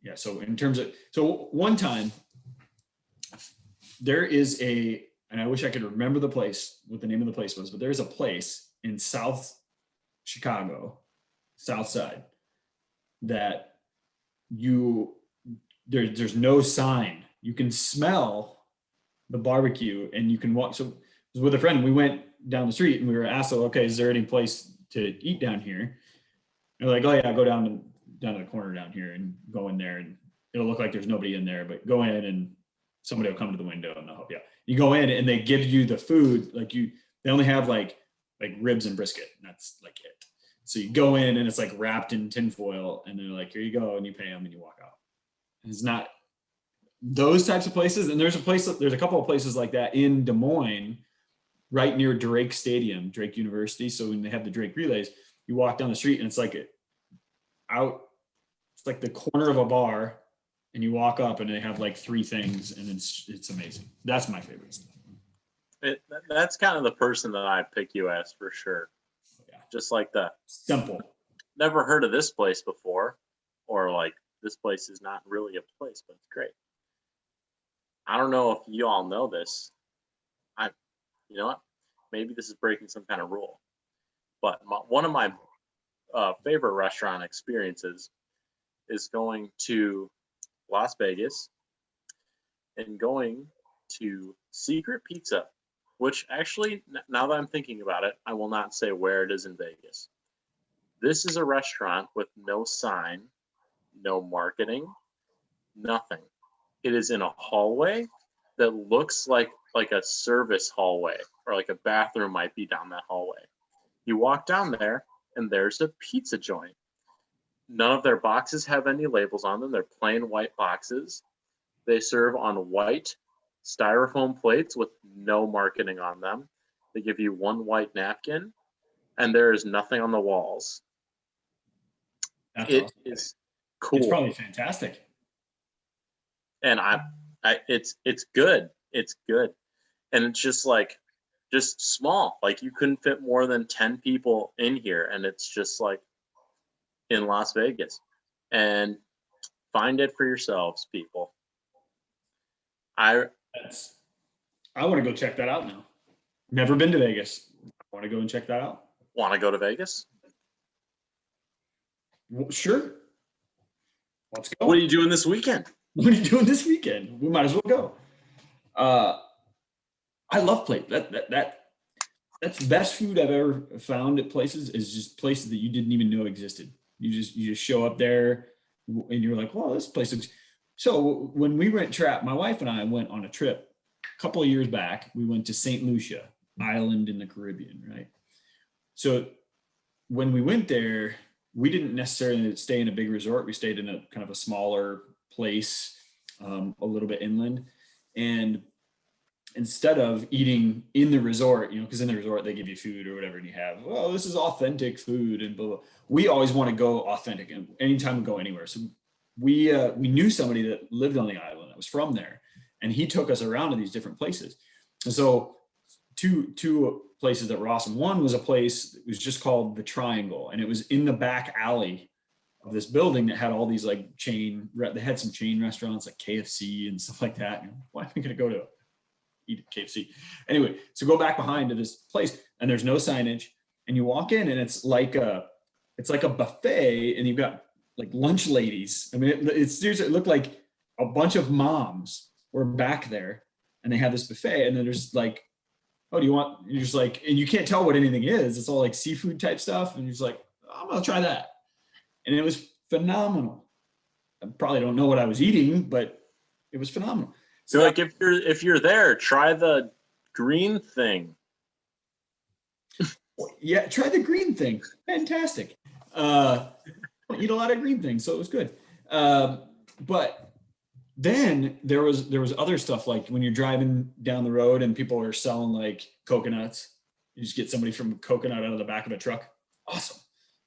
yeah, so in terms of, one time there is and I wish I could remember what the name of the place was, but there's a place in South Chicago, South Side, that there's no sign. You can smell the barbecue and you can walk. So I was with a friend, we went down the street and we were asked, okay, is there any place to eat down here? And they're like, oh yeah, go down to the corner down here and go in there, and it'll look like there's nobody in there, but go in and somebody will come to the window and they'll help you out. You go in and they give you the food, they only have like ribs and brisket, and that's like it. So you go in and it's like wrapped in tinfoil, and they're like, here you go, and you pay them and you walk out. And it's not those types of places. And there's a couple of places like that in Des Moines, right near Drake Stadium, Drake University. So when they have the Drake relays, you walk down the street and it's like it's like the corner of a bar, and you walk up and they have like 3 things, and it's amazing. That's my favorite stuff. That's kind of the person that I'd pick you as for sure. Yeah. Just like that. Simple. Never heard of this place before, or like this place is not really a place, but it's great. I don't know if you all know this. You know what? Maybe this is breaking some kind of rule, but one of my favorite restaurant experiences is going to Las Vegas and going to Secret Pizza, which actually, now that I'm thinking about it, I will not say where it is in Vegas. This is a restaurant with no sign, no marketing, nothing. It is in a hallway that looks like a service hallway, or like a bathroom might be down that hallway. You walk down there and there's a pizza joint. None of their boxes have any labels on them. They're plain white boxes. They serve on white styrofoam plates with no marketing on them. They give you one white napkin, and there is nothing on the walls. That's It awesome. is cool. It's probably fantastic. And it's good. It's good. And it's just small. Like you couldn't fit more than 10 people in here, and it's just like in Las Vegas. And find it for yourselves, people. I want to go check that out now. Never been to Vegas. I want to go and check that out. Want to go to Vegas? Well, sure. Let's go. What are you doing this weekend? What are you doing this weekend? We might as well go. I love plate. That's the best food I've ever found at places, is just places that you didn't even know existed. You just show up there and you're like, well, this place looks. So when we went my wife and I went on a trip a couple of years back. We went to St. Lucia Island in the Caribbean, right? So when we went there, we didn't necessarily stay in a big resort. We stayed in a kind of a smaller place, a little bit inland. And instead of eating in the resort, because in the resort they give you food or whatever, and you have, well, this is authentic food and blah, blah. We always want to go authentic, and anytime we go anywhere. So we knew somebody that lived on the island that was from there, and he took us around to these different places. And so two places that were awesome. One was a place that was just called the Triangle, and it was in the back alley of this building that had all these like they had some chain restaurants like KFC and stuff like that. And why am I going to go to eat at KFC? Anyway, so go back behind to this place, and there's no signage, and you walk in, and it's like a buffet, and you've got like lunch ladies. I mean, it seriously looked like a bunch of moms were back there, and they have this buffet, and then there's like, oh, do you want? You're just like, and you can't tell what anything is. It's all like seafood type stuff, and you're just like, I'm gonna try that, and it was phenomenal. I probably don't know what I was eating, but it was phenomenal. So like if you're there, try the green thing. Yeah, try the green thing. Fantastic. I eat a lot of green things, so it was good. But then there was other stuff, like when you're driving down the road and people are selling like coconuts. You just get somebody from a coconut out of the back of a truck. Awesome.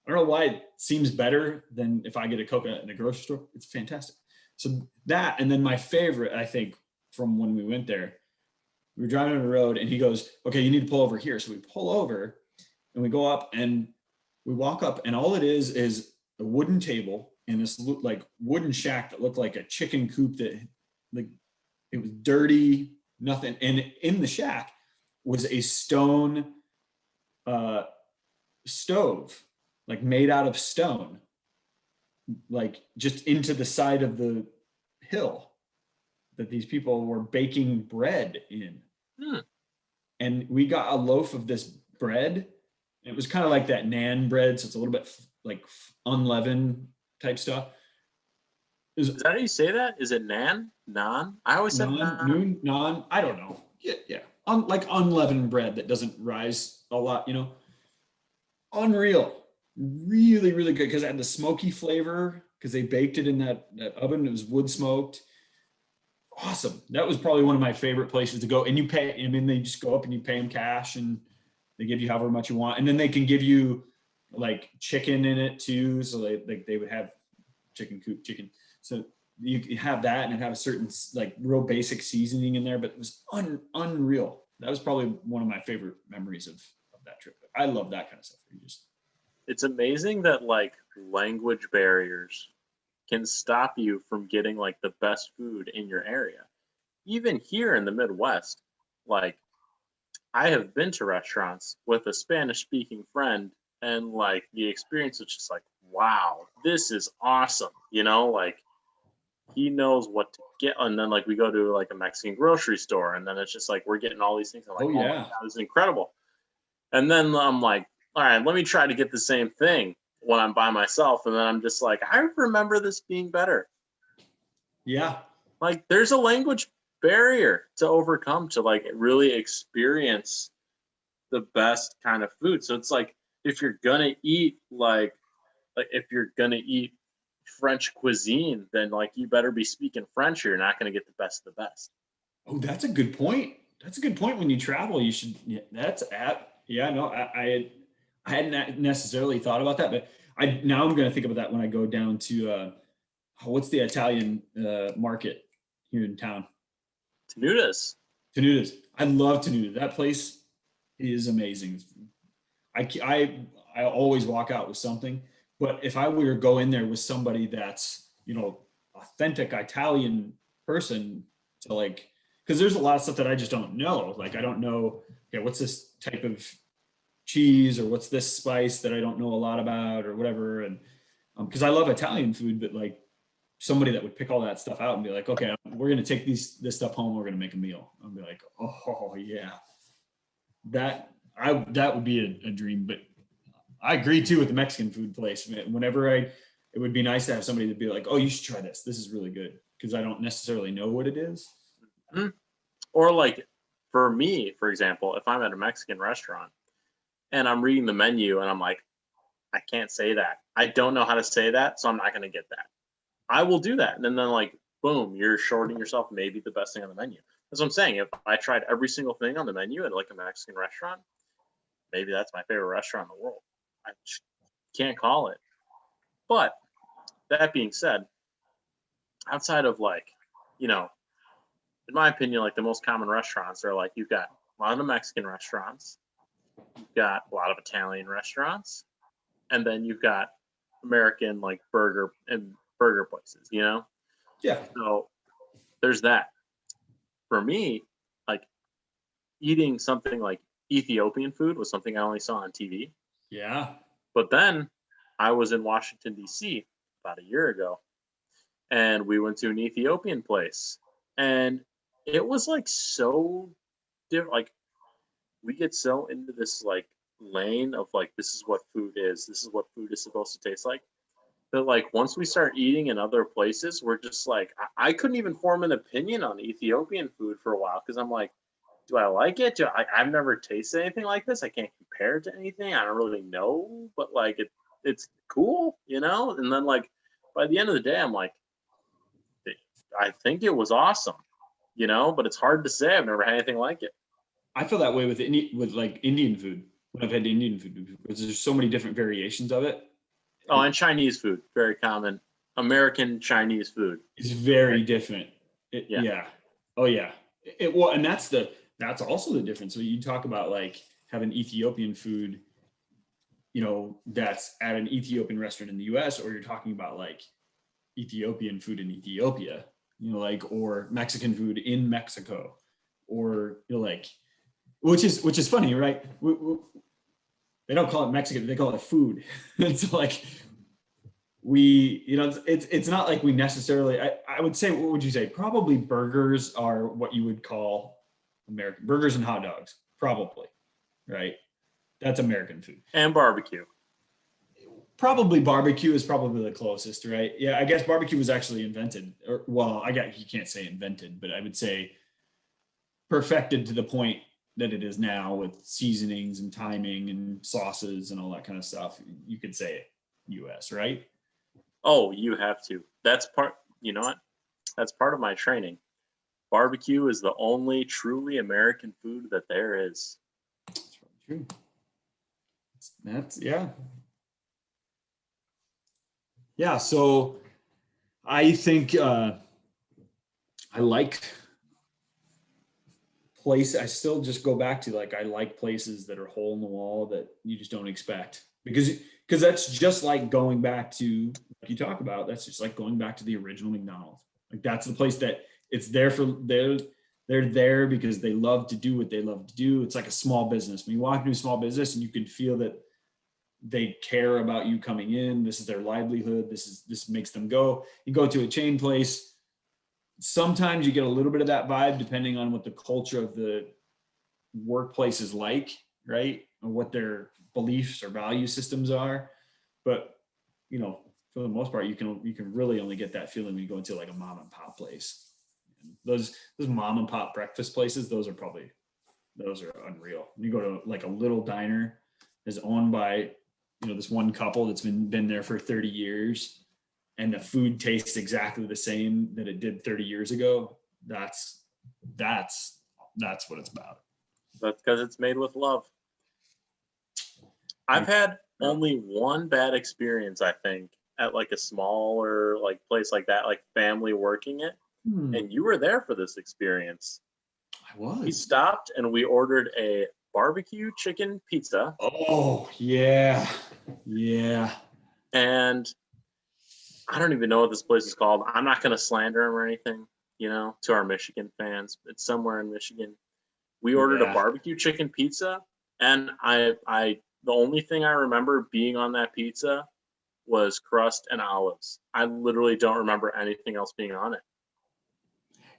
I don't know why it seems better than if I get a coconut in a grocery store. It's fantastic. So that, and then my favorite, I think, from when we went there, we were driving on the road and he goes, okay, you need to pull over here. So we pull over and we go up and we walk up, and all it is a wooden table in this like wooden shack that looked like a chicken coop, that like it was dirty, nothing. And in the shack was a stone stove, like made out of stone, like just into the side of the hill that these people were baking bread in. And we got a loaf of this bread. It was kind of like that naan bread, so it's a little bit like unleavened type stuff. Is that how you say that? Is it nan? Nan? I always said nan. non, I don't know. Yeah, yeah. Like unleavened bread that doesn't rise a lot, Unreal. Really, really good because it had the smoky flavor because they baked it in that oven. It was wood smoked. Awesome. That was probably one of my favorite places to go. And you pay, I mean, they just go up and you pay them cash and they give you however much you want. And then they can give you like chicken in it too. So they would have chicken coop chicken. So you have that and it had a certain like real basic seasoning in there, but it was unreal. That was probably one of my favorite memories of that trip. I love that kind of stuff. It's amazing that like language barriers can stop you from getting like the best food in your area. Even here in the Midwest, like I have been to restaurants with a Spanish speaking friend and like the experience is just like, wow, this is awesome. Like he knows what to get. And then like we go to like a Mexican grocery store and then it's just like we're getting all these things. I'm like, Oh oh my yeah. God, this is incredible. And then I'm like, all right, let me try to get the same thing when I'm by myself. And then I'm just like, I remember this being better. Yeah. Like there's a language barrier to overcome to like really experience the best kind of food. So it's like if you're gonna eat like if you're gonna eat French cuisine, then like you better be speaking French or you're not gonna get the best of the best. Oh, that's a good point. That's a good point. When you travel, you should. Yeah, yeah. No, I hadn't necessarily thought about that, but now I'm going to think about that when I go down to what's the Italian market here in town? Tenutas. Tenutas. I love Tenuta. That place is amazing. I always walk out with something, but if I were to go in there with somebody that's authentic Italian person to like, because there's a lot of stuff that I just don't know. Like I don't know, okay, what's this type of cheese or what's this spice that I don't know a lot about or whatever. And because I love Italian food, but like somebody that would pick all that stuff out and be like, okay, we're gonna take this stuff home. We're gonna make a meal. I'll be like, oh yeah, that would be a dream. But I agree too with the Mexican food place. Whenever it would be nice to have somebody to be like, oh, you should try this. This is really good because I don't necessarily know what it is. Mm-hmm. Or like for me, for example, if I'm at a Mexican restaurant and I'm reading the menu and I'm like, I can't say that. I don't know how to say that, so I'm not going to get that. I will do that. And then like, boom, you're shorting yourself maybe the best thing on the menu. That's what I'm saying. If I tried every single thing on the menu at like a Mexican restaurant, maybe that's my favorite restaurant in the world. I can't call it. But that being said, outside of like, in my opinion, like the most common restaurants are like you've got a lot of Mexican restaurants, you've got a lot of Italian restaurants, and then you've got American like burger places, Yeah. So there's that. For me, like eating something like Ethiopian food was something I only saw on TV. Yeah. But then I was in Washington, D.C. about a year ago, and we went to an Ethiopian place. And it was like so different. Like we get so into this like lane of like, this is what food is. This is what food is supposed to taste like. That like once we start eating in other places, we're just like, I couldn't even form an opinion on Ethiopian food for a while because I'm like, do I like it? I've never tasted anything like this. I can't compare it to anything. I don't really know, but like it's cool, And then like by the end of the day, I'm like, I think it was awesome, but it's hard to say. I've never had anything like it. I feel that way with like Indian food when I've had Indian food because there's so many different variations of it. Oh, and Chinese food, very common. American Chinese food. It's very different. Yeah. Yeah. Oh yeah. Well, and that's also the difference. So you talk about like having Ethiopian food, that's at an Ethiopian restaurant in the US, or you're talking about like Ethiopian food in Ethiopia, like, or Mexican food in Mexico, or like, which is funny, right? They don't call it Mexican, they call it food. It's like it's not like we necessarily, I would say, what would you say? Probably burgers are what you would call American burgers and hot dogs, probably, right? That's American food. And barbecue. probably barbecue is probably the closest, right? Yeah, I guess barbecue was actually invented, or well, you can't say invented, but I would say perfected to the point that it is now with seasonings and timing and sauces and all that kind of stuff. You could say US, right? Oh, you have to. That's part, you know what? That's part of my training. Barbecue is the only truly American food that there is. That's probably true. That's yeah. Yeah, so I think I like I still just go back to like I like places that are hole in the wall that you just don't expect because that's just like going back to like you talk about, that's just like going back to the original McDonald's. Like that's the place that it's there for they're there because they love to do what they love to do. It's like a small business. When you walk into a small business and you can feel that they care about you coming in, this is their livelihood, this makes them go. You go to a chain place, sometimes you get a little bit of that vibe depending on what the culture of the workplace is like, right? Or what their beliefs or value systems are. But you know, for the most part, you can really only get that feeling when you go into like a mom and pop place. And those mom and pop breakfast places, those are unreal. You go to like a little diner is owned by, you know, this one couple that's been there for 30 years and the food tastes exactly the same that it did 30 years ago. That's what it's about. That's because it's made with love. I've had only one bad experience, I think, at like a smaller like place like that, like family working it. And you were there for this experience. I was. We stopped and we ordered a barbecue chicken pizza. Oh, yeah. Yeah. And I don't even know what this place is called. I'm not going to slander them or anything, you know, to our Michigan fans. It's somewhere in Michigan. We ordered a barbecue chicken pizza, and the only thing I remember being on that pizza was crust and olives. I literally don't remember anything else being on it.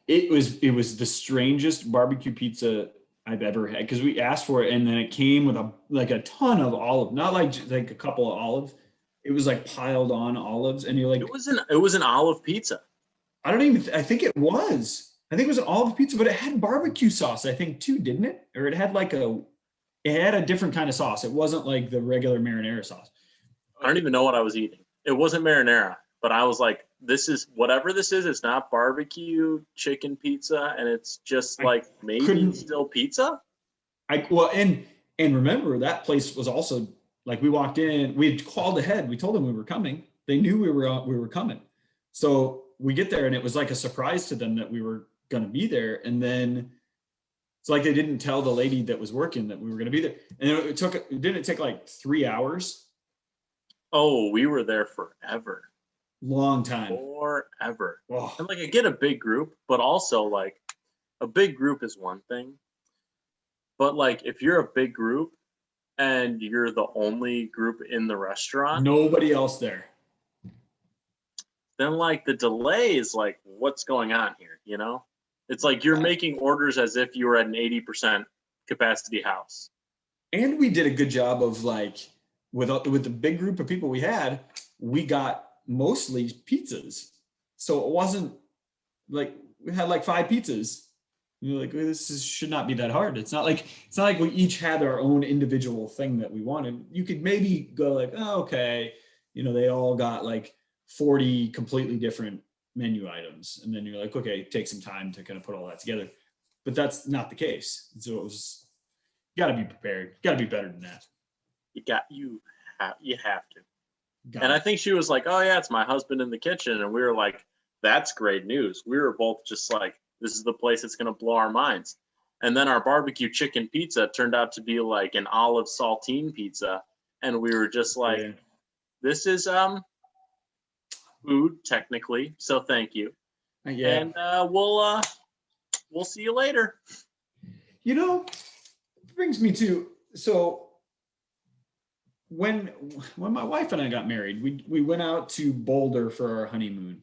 It was the strangest barbecue pizza I've ever had because we asked for it and then it came with a ton of olive, not like a couple of olives. It was like piled on olives, and you're like, it was an olive pizza. I think it was. I think it was an olive pizza, but it had barbecue sauce, I think, too, didn't it? Or it had a different kind of sauce. It wasn't like the regular marinara sauce. I don't even know what I was eating. It wasn't marinara, but I was like, this is whatever this is. It's not barbecue chicken pizza, and it's just like maybe still pizza. And remember that place was also like we walked in. We had called ahead. We told them we were coming. They knew we were coming. So we get there, and it was like a surprise to them that we were going to be there. And then it's like they didn't tell the lady that was working that we were going to be there. And didn't take like 3 hours? Oh, we were there forever. Long time. Forever. Oh. And like I get a big group, but also like a big group is one thing. But like if you're a big group and you're the only group in the restaurant, nobody else there, then like the delay is like, what's going on here? You know, it's like you're making orders as if you were at an 80% capacity house. And we did a good job of like, with the big group of people we had, we got mostly pizzas. So it wasn't like we had like 5 pizzas. You're like, should not be that hard. It's not like we each had our own individual thing that we wanted. You could maybe go like, oh, okay, you know, they all got like 40 completely different menu items. And then you're like, okay, take some time to kind of put all that together. But that's not the case. So it was, you got to be prepared. You got to be better than that. You have to. And I think she was like, oh yeah, it's my husband in the kitchen. And we were like, that's great news. We were both just like, this is the place that's going to blow our minds. And then our barbecue chicken pizza turned out to be like an olive saltine pizza. And we were just like, this is food technically. So thank you. Yeah. And we'll see you later. You know, it brings me to, so when my wife and I got married, we went out to Boulder for our honeymoon,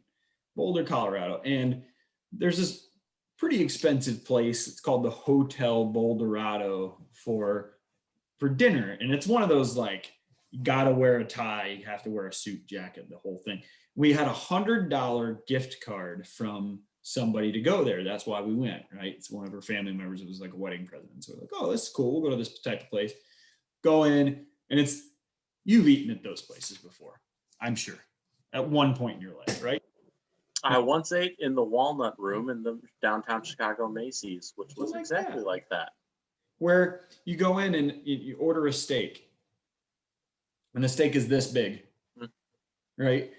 Boulder, Colorado. And there's this pretty expensive place. It's called the Hotel Boulderado for dinner. And it's one of those like You gotta wear a tie, you have to wear a suit jacket, the whole thing. We had $100 gift card from somebody to go there. That's why we went, right? It's one of her family members. It was like a wedding present. So we're like, oh, this is cool. We'll go to this type of place. Go in, and you've eaten at those places before, I'm sure, at one point in your life, right? I once ate in the Walnut Room in the downtown Chicago Macy's, which was Like exactly that. like that. Where you go in and you order a steak, and the steak is this big, right?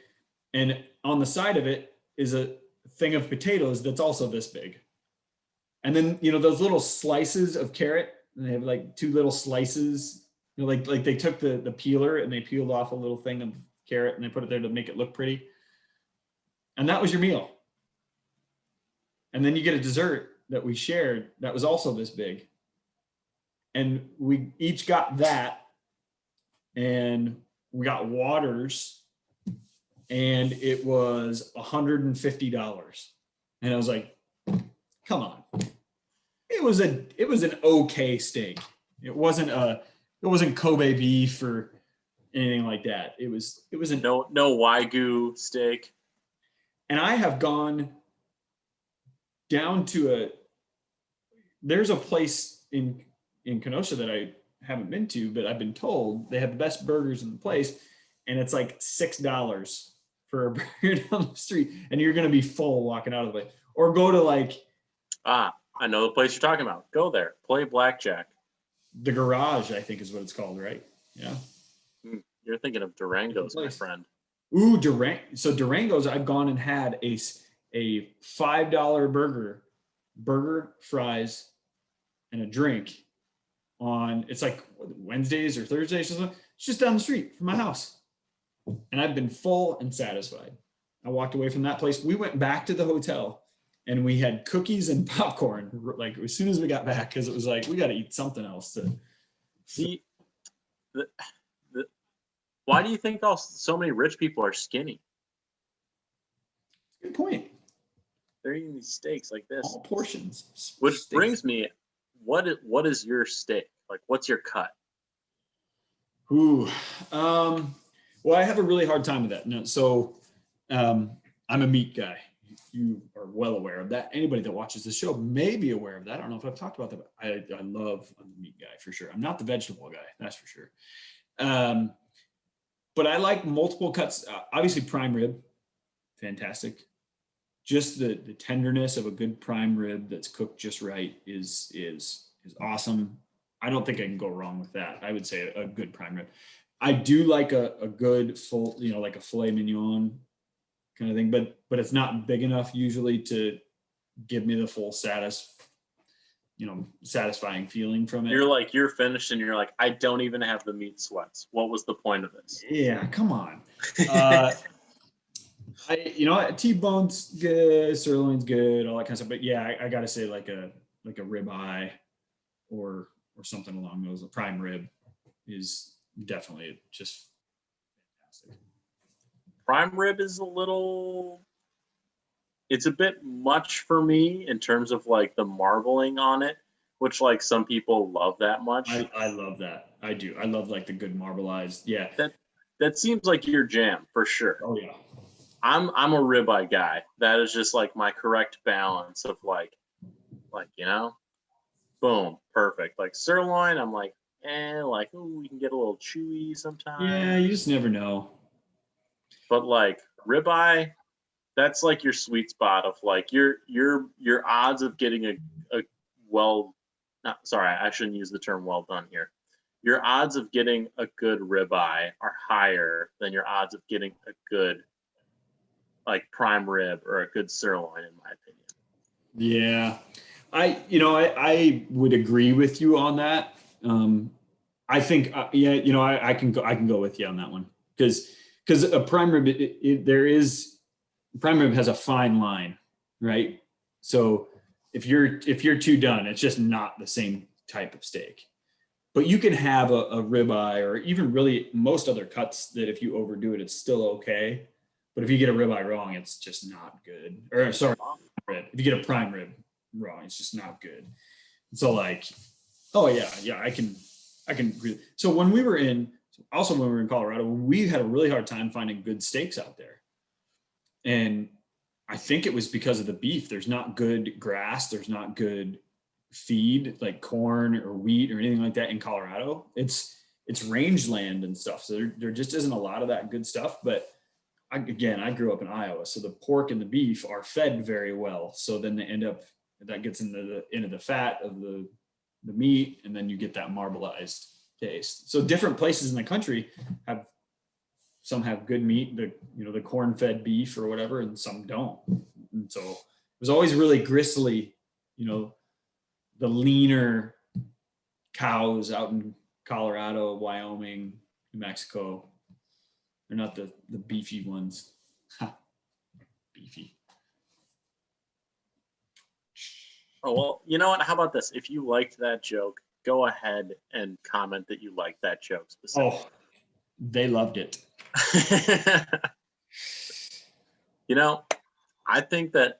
And on the side of it is a thing of potatoes that's also this big. And then, those little slices of carrot, and they have like two little slices, like they took the peeler and they peeled off a little thing of carrot and they put it there to make it look pretty. And that was your meal. And then you get a dessert that we shared that was also this big. And we each got that, and we got waters, and it was $150. And I was like, come on. It was an okay steak. It wasn't Kobe beef or anything like that. It was no Wagyu steak. And I have gone down to there's a place in Kenosha that I haven't been to, but I've been told they have the best burgers in the place, and it's like $6 for a burger down the street, and you're going to be full walking out of the place. Or go to I know the place you're talking about. Go there, play blackjack. The Garage, I think is what it's called, right? Yeah. You're thinking of Durango's, my friend. Ooh, Durango's, I've gone and had a $5 burger, fries, and a drink on, it's like Wednesdays or Thursdays or something. It's just down the street from my house. And I've been full and satisfied. I walked away from that place. We went back to the hotel and we had cookies and popcorn like as soon as we got back, because it was like, we got to eat something else to see. Why do you think so many rich people are skinny? Good point. They're eating these steaks like this. All portions. Which brings me, what is your steak? Like, what's your cut? Ooh. Well, I have a really hard time with that. No, so I'm a meat guy. You are well aware of that. Anybody that watches the show may be aware of that. I don't know if I've talked about that. I love the meat guy for sure. I'm not the vegetable guy, that's for sure. But I like multiple cuts. Obviously, prime rib, fantastic. Just the tenderness of a good prime rib that's cooked just right is awesome. I don't think I can go wrong with that. I would say a good prime rib. I do like a good full, like a filet mignon kind of thing, but it's not big enough usually to give me the full satisfying feeling from it. You're finished and you're like, I don't even have the meat sweats. What was the point of this? Yeah, come on. T-bone's good, sirloin's good, all that kind of stuff. But yeah, I gotta say like a ribeye or something along those. A prime rib is definitely just fantastic. Prime rib is it's a bit much for me in terms of like the marbling on it, which like some people love that much. I love that. I do. I love like the good marbleized. Yeah. That seems like your jam for sure. Oh yeah. I'm a ribeye guy. That is just like my correct balance of like boom, perfect. Like sirloin, I'm like, we can get a little chewy sometimes. Yeah, you just never know. But like ribeye, that's like your sweet spot of like your odds of getting I shouldn't use the term well done here. Your odds of getting a good ribeye are higher than your odds of getting a good like prime rib or a good sirloin, in my opinion. Yeah, I would agree with you on that. I think I can go with you on that one because a prime rib prime rib has a fine line, right? So if you're too done, it's just not the same type of steak. But you can have a ribeye or even really most other cuts that if you overdo it, it's still okay. But if you get a ribeye wrong, it's just not good. Or sorry, if you get a prime rib wrong, it's just not good. So like, oh yeah, I can agree. So when we were in Also, when we were in Colorado, we had a really hard time finding good steaks out there. And I think it was because of the beef. There's not good grass. There's not good feed like corn or wheat or anything like that in Colorado. It's rangeland and stuff. So there just isn't a lot of that good stuff. But I grew up in Iowa, so the pork and the beef are fed very well. So then they end up, that gets into the fat of the meat, and then you get that marbleized taste. So different places in the country have, some have good meat, the corn fed beef or whatever, and some don't. And so it was always really gristly, the leaner cows out in Colorado, Wyoming, New Mexico. They're not the beefy ones. Beefy. Oh, well, you know what? How about this? If you liked that joke, go ahead and comment that you liked that joke specifically. Oh, they loved it. I think that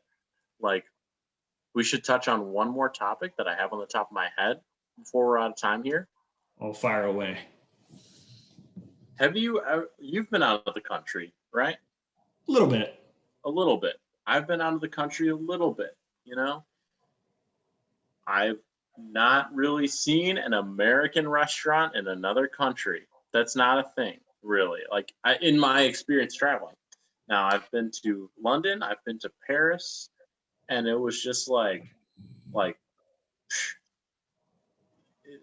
we should touch on one more topic that I have on the top of my head before we're out of time here. Oh, fire away. Have you've been out of the country, right? A little bit. A little bit. I've been out of the country a little bit, I've not really seen an American restaurant in another country. That's not a thing, really. In my experience traveling. Now, I've been to London, I've been to Paris, and it was just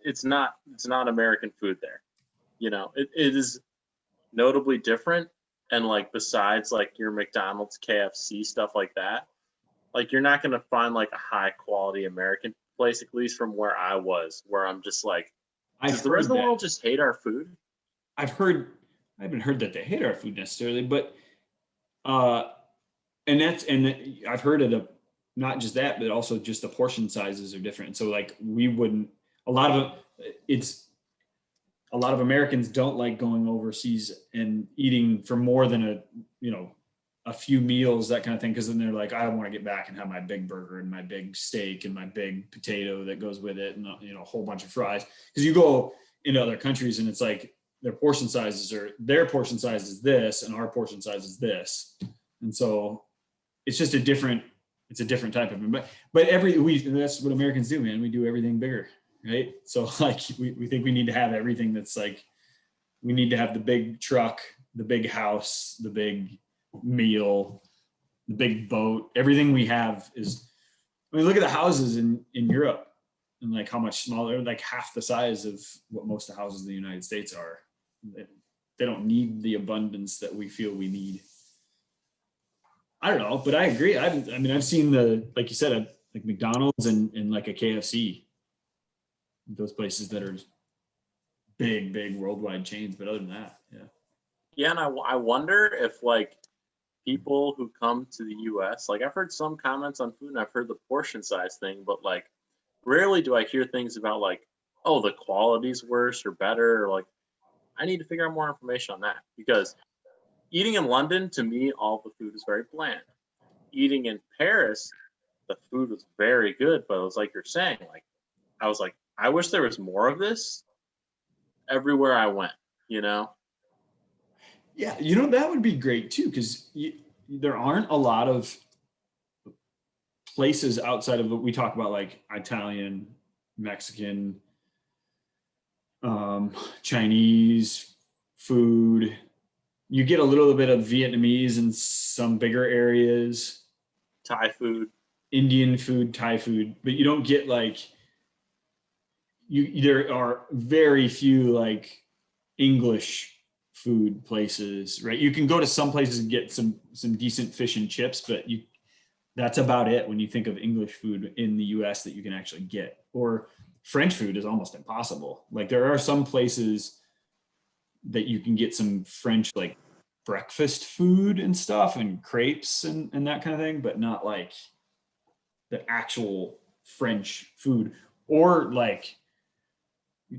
it's not American food there. It is notably different, and besides your McDonald's, KFC, stuff like that, you're not going to find a high quality American place, at least from where I was, where I'm just does the rest of the world just hate our food? I haven't heard that they hate our food necessarily, but I've heard of not just that, but also just the portion sizes are different. So a lot of Americans don't like going overseas and eating for more than a few meals, that kind of thing. Cause then they're like, I want to get back and have my big burger and my big steak and my big potato that goes with it. And a whole bunch of fries. Cause you go into other countries and it's their portion size is this and our portion size is this. And so it's just a different type of, but that's what Americans do, man. We do everything bigger, right? So we think we need to have everything that's we need to have the big truck, the big house, the big meal, the big boat. Everything we have is, look at the houses in Europe and how much smaller, half the size of what most of the houses in the United States are. They don't need the abundance that we feel we need. I don't know, but I agree. I've seen like you said, McDonald's and a KFC, those places that are big worldwide chains. But other than that, yeah. Yeah, and I wonder if people who come to the U.S., I've heard some comments on food and I've heard the portion size thing, but rarely do I hear things about oh, the quality's worse or better, or I need to figure out more information on that, because eating in London, to me, all the food is very bland. Eating in Paris, the food was very good, but it was you're saying, I was I wish there was more of this everywhere I went, Yeah, that would be great too, because there aren't a lot of places outside of what we talk about, Italian, Mexican, Chinese food. You get a little bit of Vietnamese in some bigger areas. Thai food. Indian food, Thai food, but you don't get there are very few English food places, right? You can go to some places and get some decent fish and chips, but that's about it when you think of English food in the US that you can actually get. Or French food is almost impossible. There are some places that you can get some French breakfast food and stuff and crepes and that kind of thing, but not the actual French food or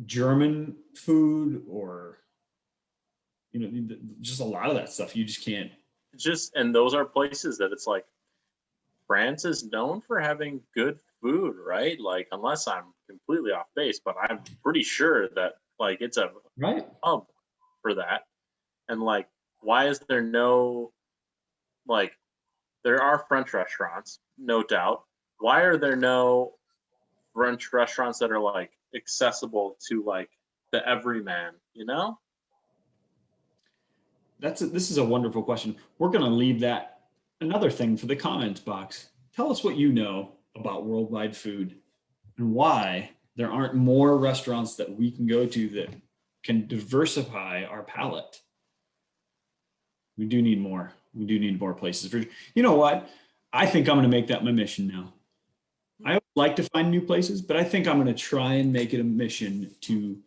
German food or just a lot of that stuff you just can't. And those are places that it's France is known for having good food, right? Unless I'm completely off base, but I'm pretty sure that it's a right. hub for that. And like, why is there no, like, there are French restaurants, no doubt. Why are there no French restaurants that are like accessible to like the everyman, you know? This is a wonderful question. We're going to leave that another thing for the comments box. Tell us what you know about worldwide food and why there aren't more restaurants that we can go to that can diversify our palate. We do need more. We do need more places for. You know what? I think I'm going to make that my mission now. I would like to find new places, but I think I'm going to try and make it a mission to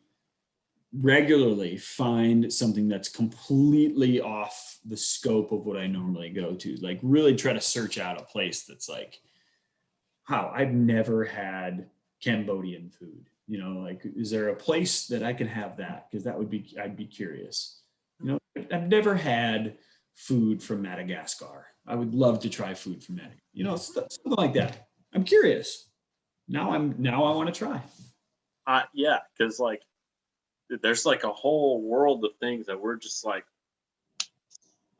regularly find something that's completely off the scope of what I normally go to. Like really try to search out a place that's like, wow, I've never had Cambodian food. You know, like, is there a place that I can have that? Because that would be, I'd be curious. You know, I've never had food from Madagascar. I would love to try food from Madagascar. You know, something like that. I'm curious. Now I want to try. Yeah, because like there's like a whole world of things that we're just like,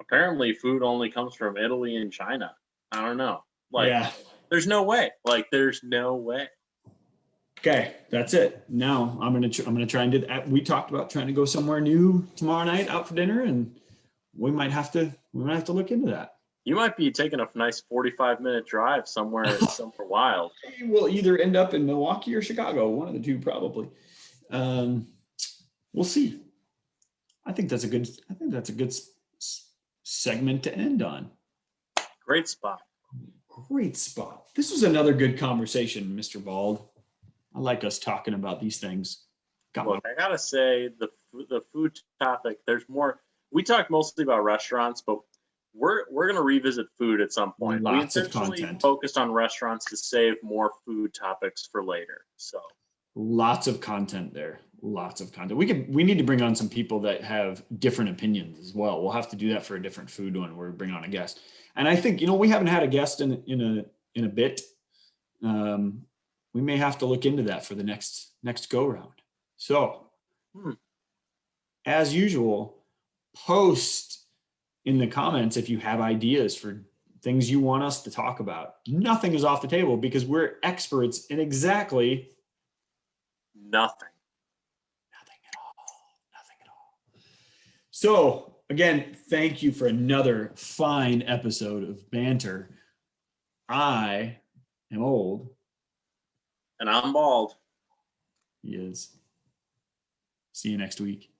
apparently food only comes from Italy and China. I don't know. Like, Yeah. there's no way. Like, there's no way. Okay, that's it. Now I'm gonna try and do that. We talked about trying to go somewhere new tomorrow night out for dinner, and we might have to look into that. You might be taking a nice 45-minute drive somewhere wild. We'll either end up in Milwaukee or Chicago, one of the two probably. We'll see. I think that's a good segment to end on. Great spot. Great spot. This was another good conversation, Mr. Bald. I like us talking about these things. Look, I gotta say the food topic. There's more. We talked mostly about restaurants, but we're gonna revisit food at some point. Lots we of content. Focused on restaurants to save more food topics for later. So lots of content there. Lots of content. We need to bring on some people that have different opinions as well. We'll have to do that for a different food one where we bring on a guest. And I think, you know, we haven't had a guest in a bit. We may have to look into that for the next go round. So, as usual, post in the comments if you have ideas for things you want us to talk about. Nothing is off the table because we're experts in exactly nothing. Nothing at all. So, again, thank you for another fine episode of Banter. I am old. And I'm bald. He is. See you next week.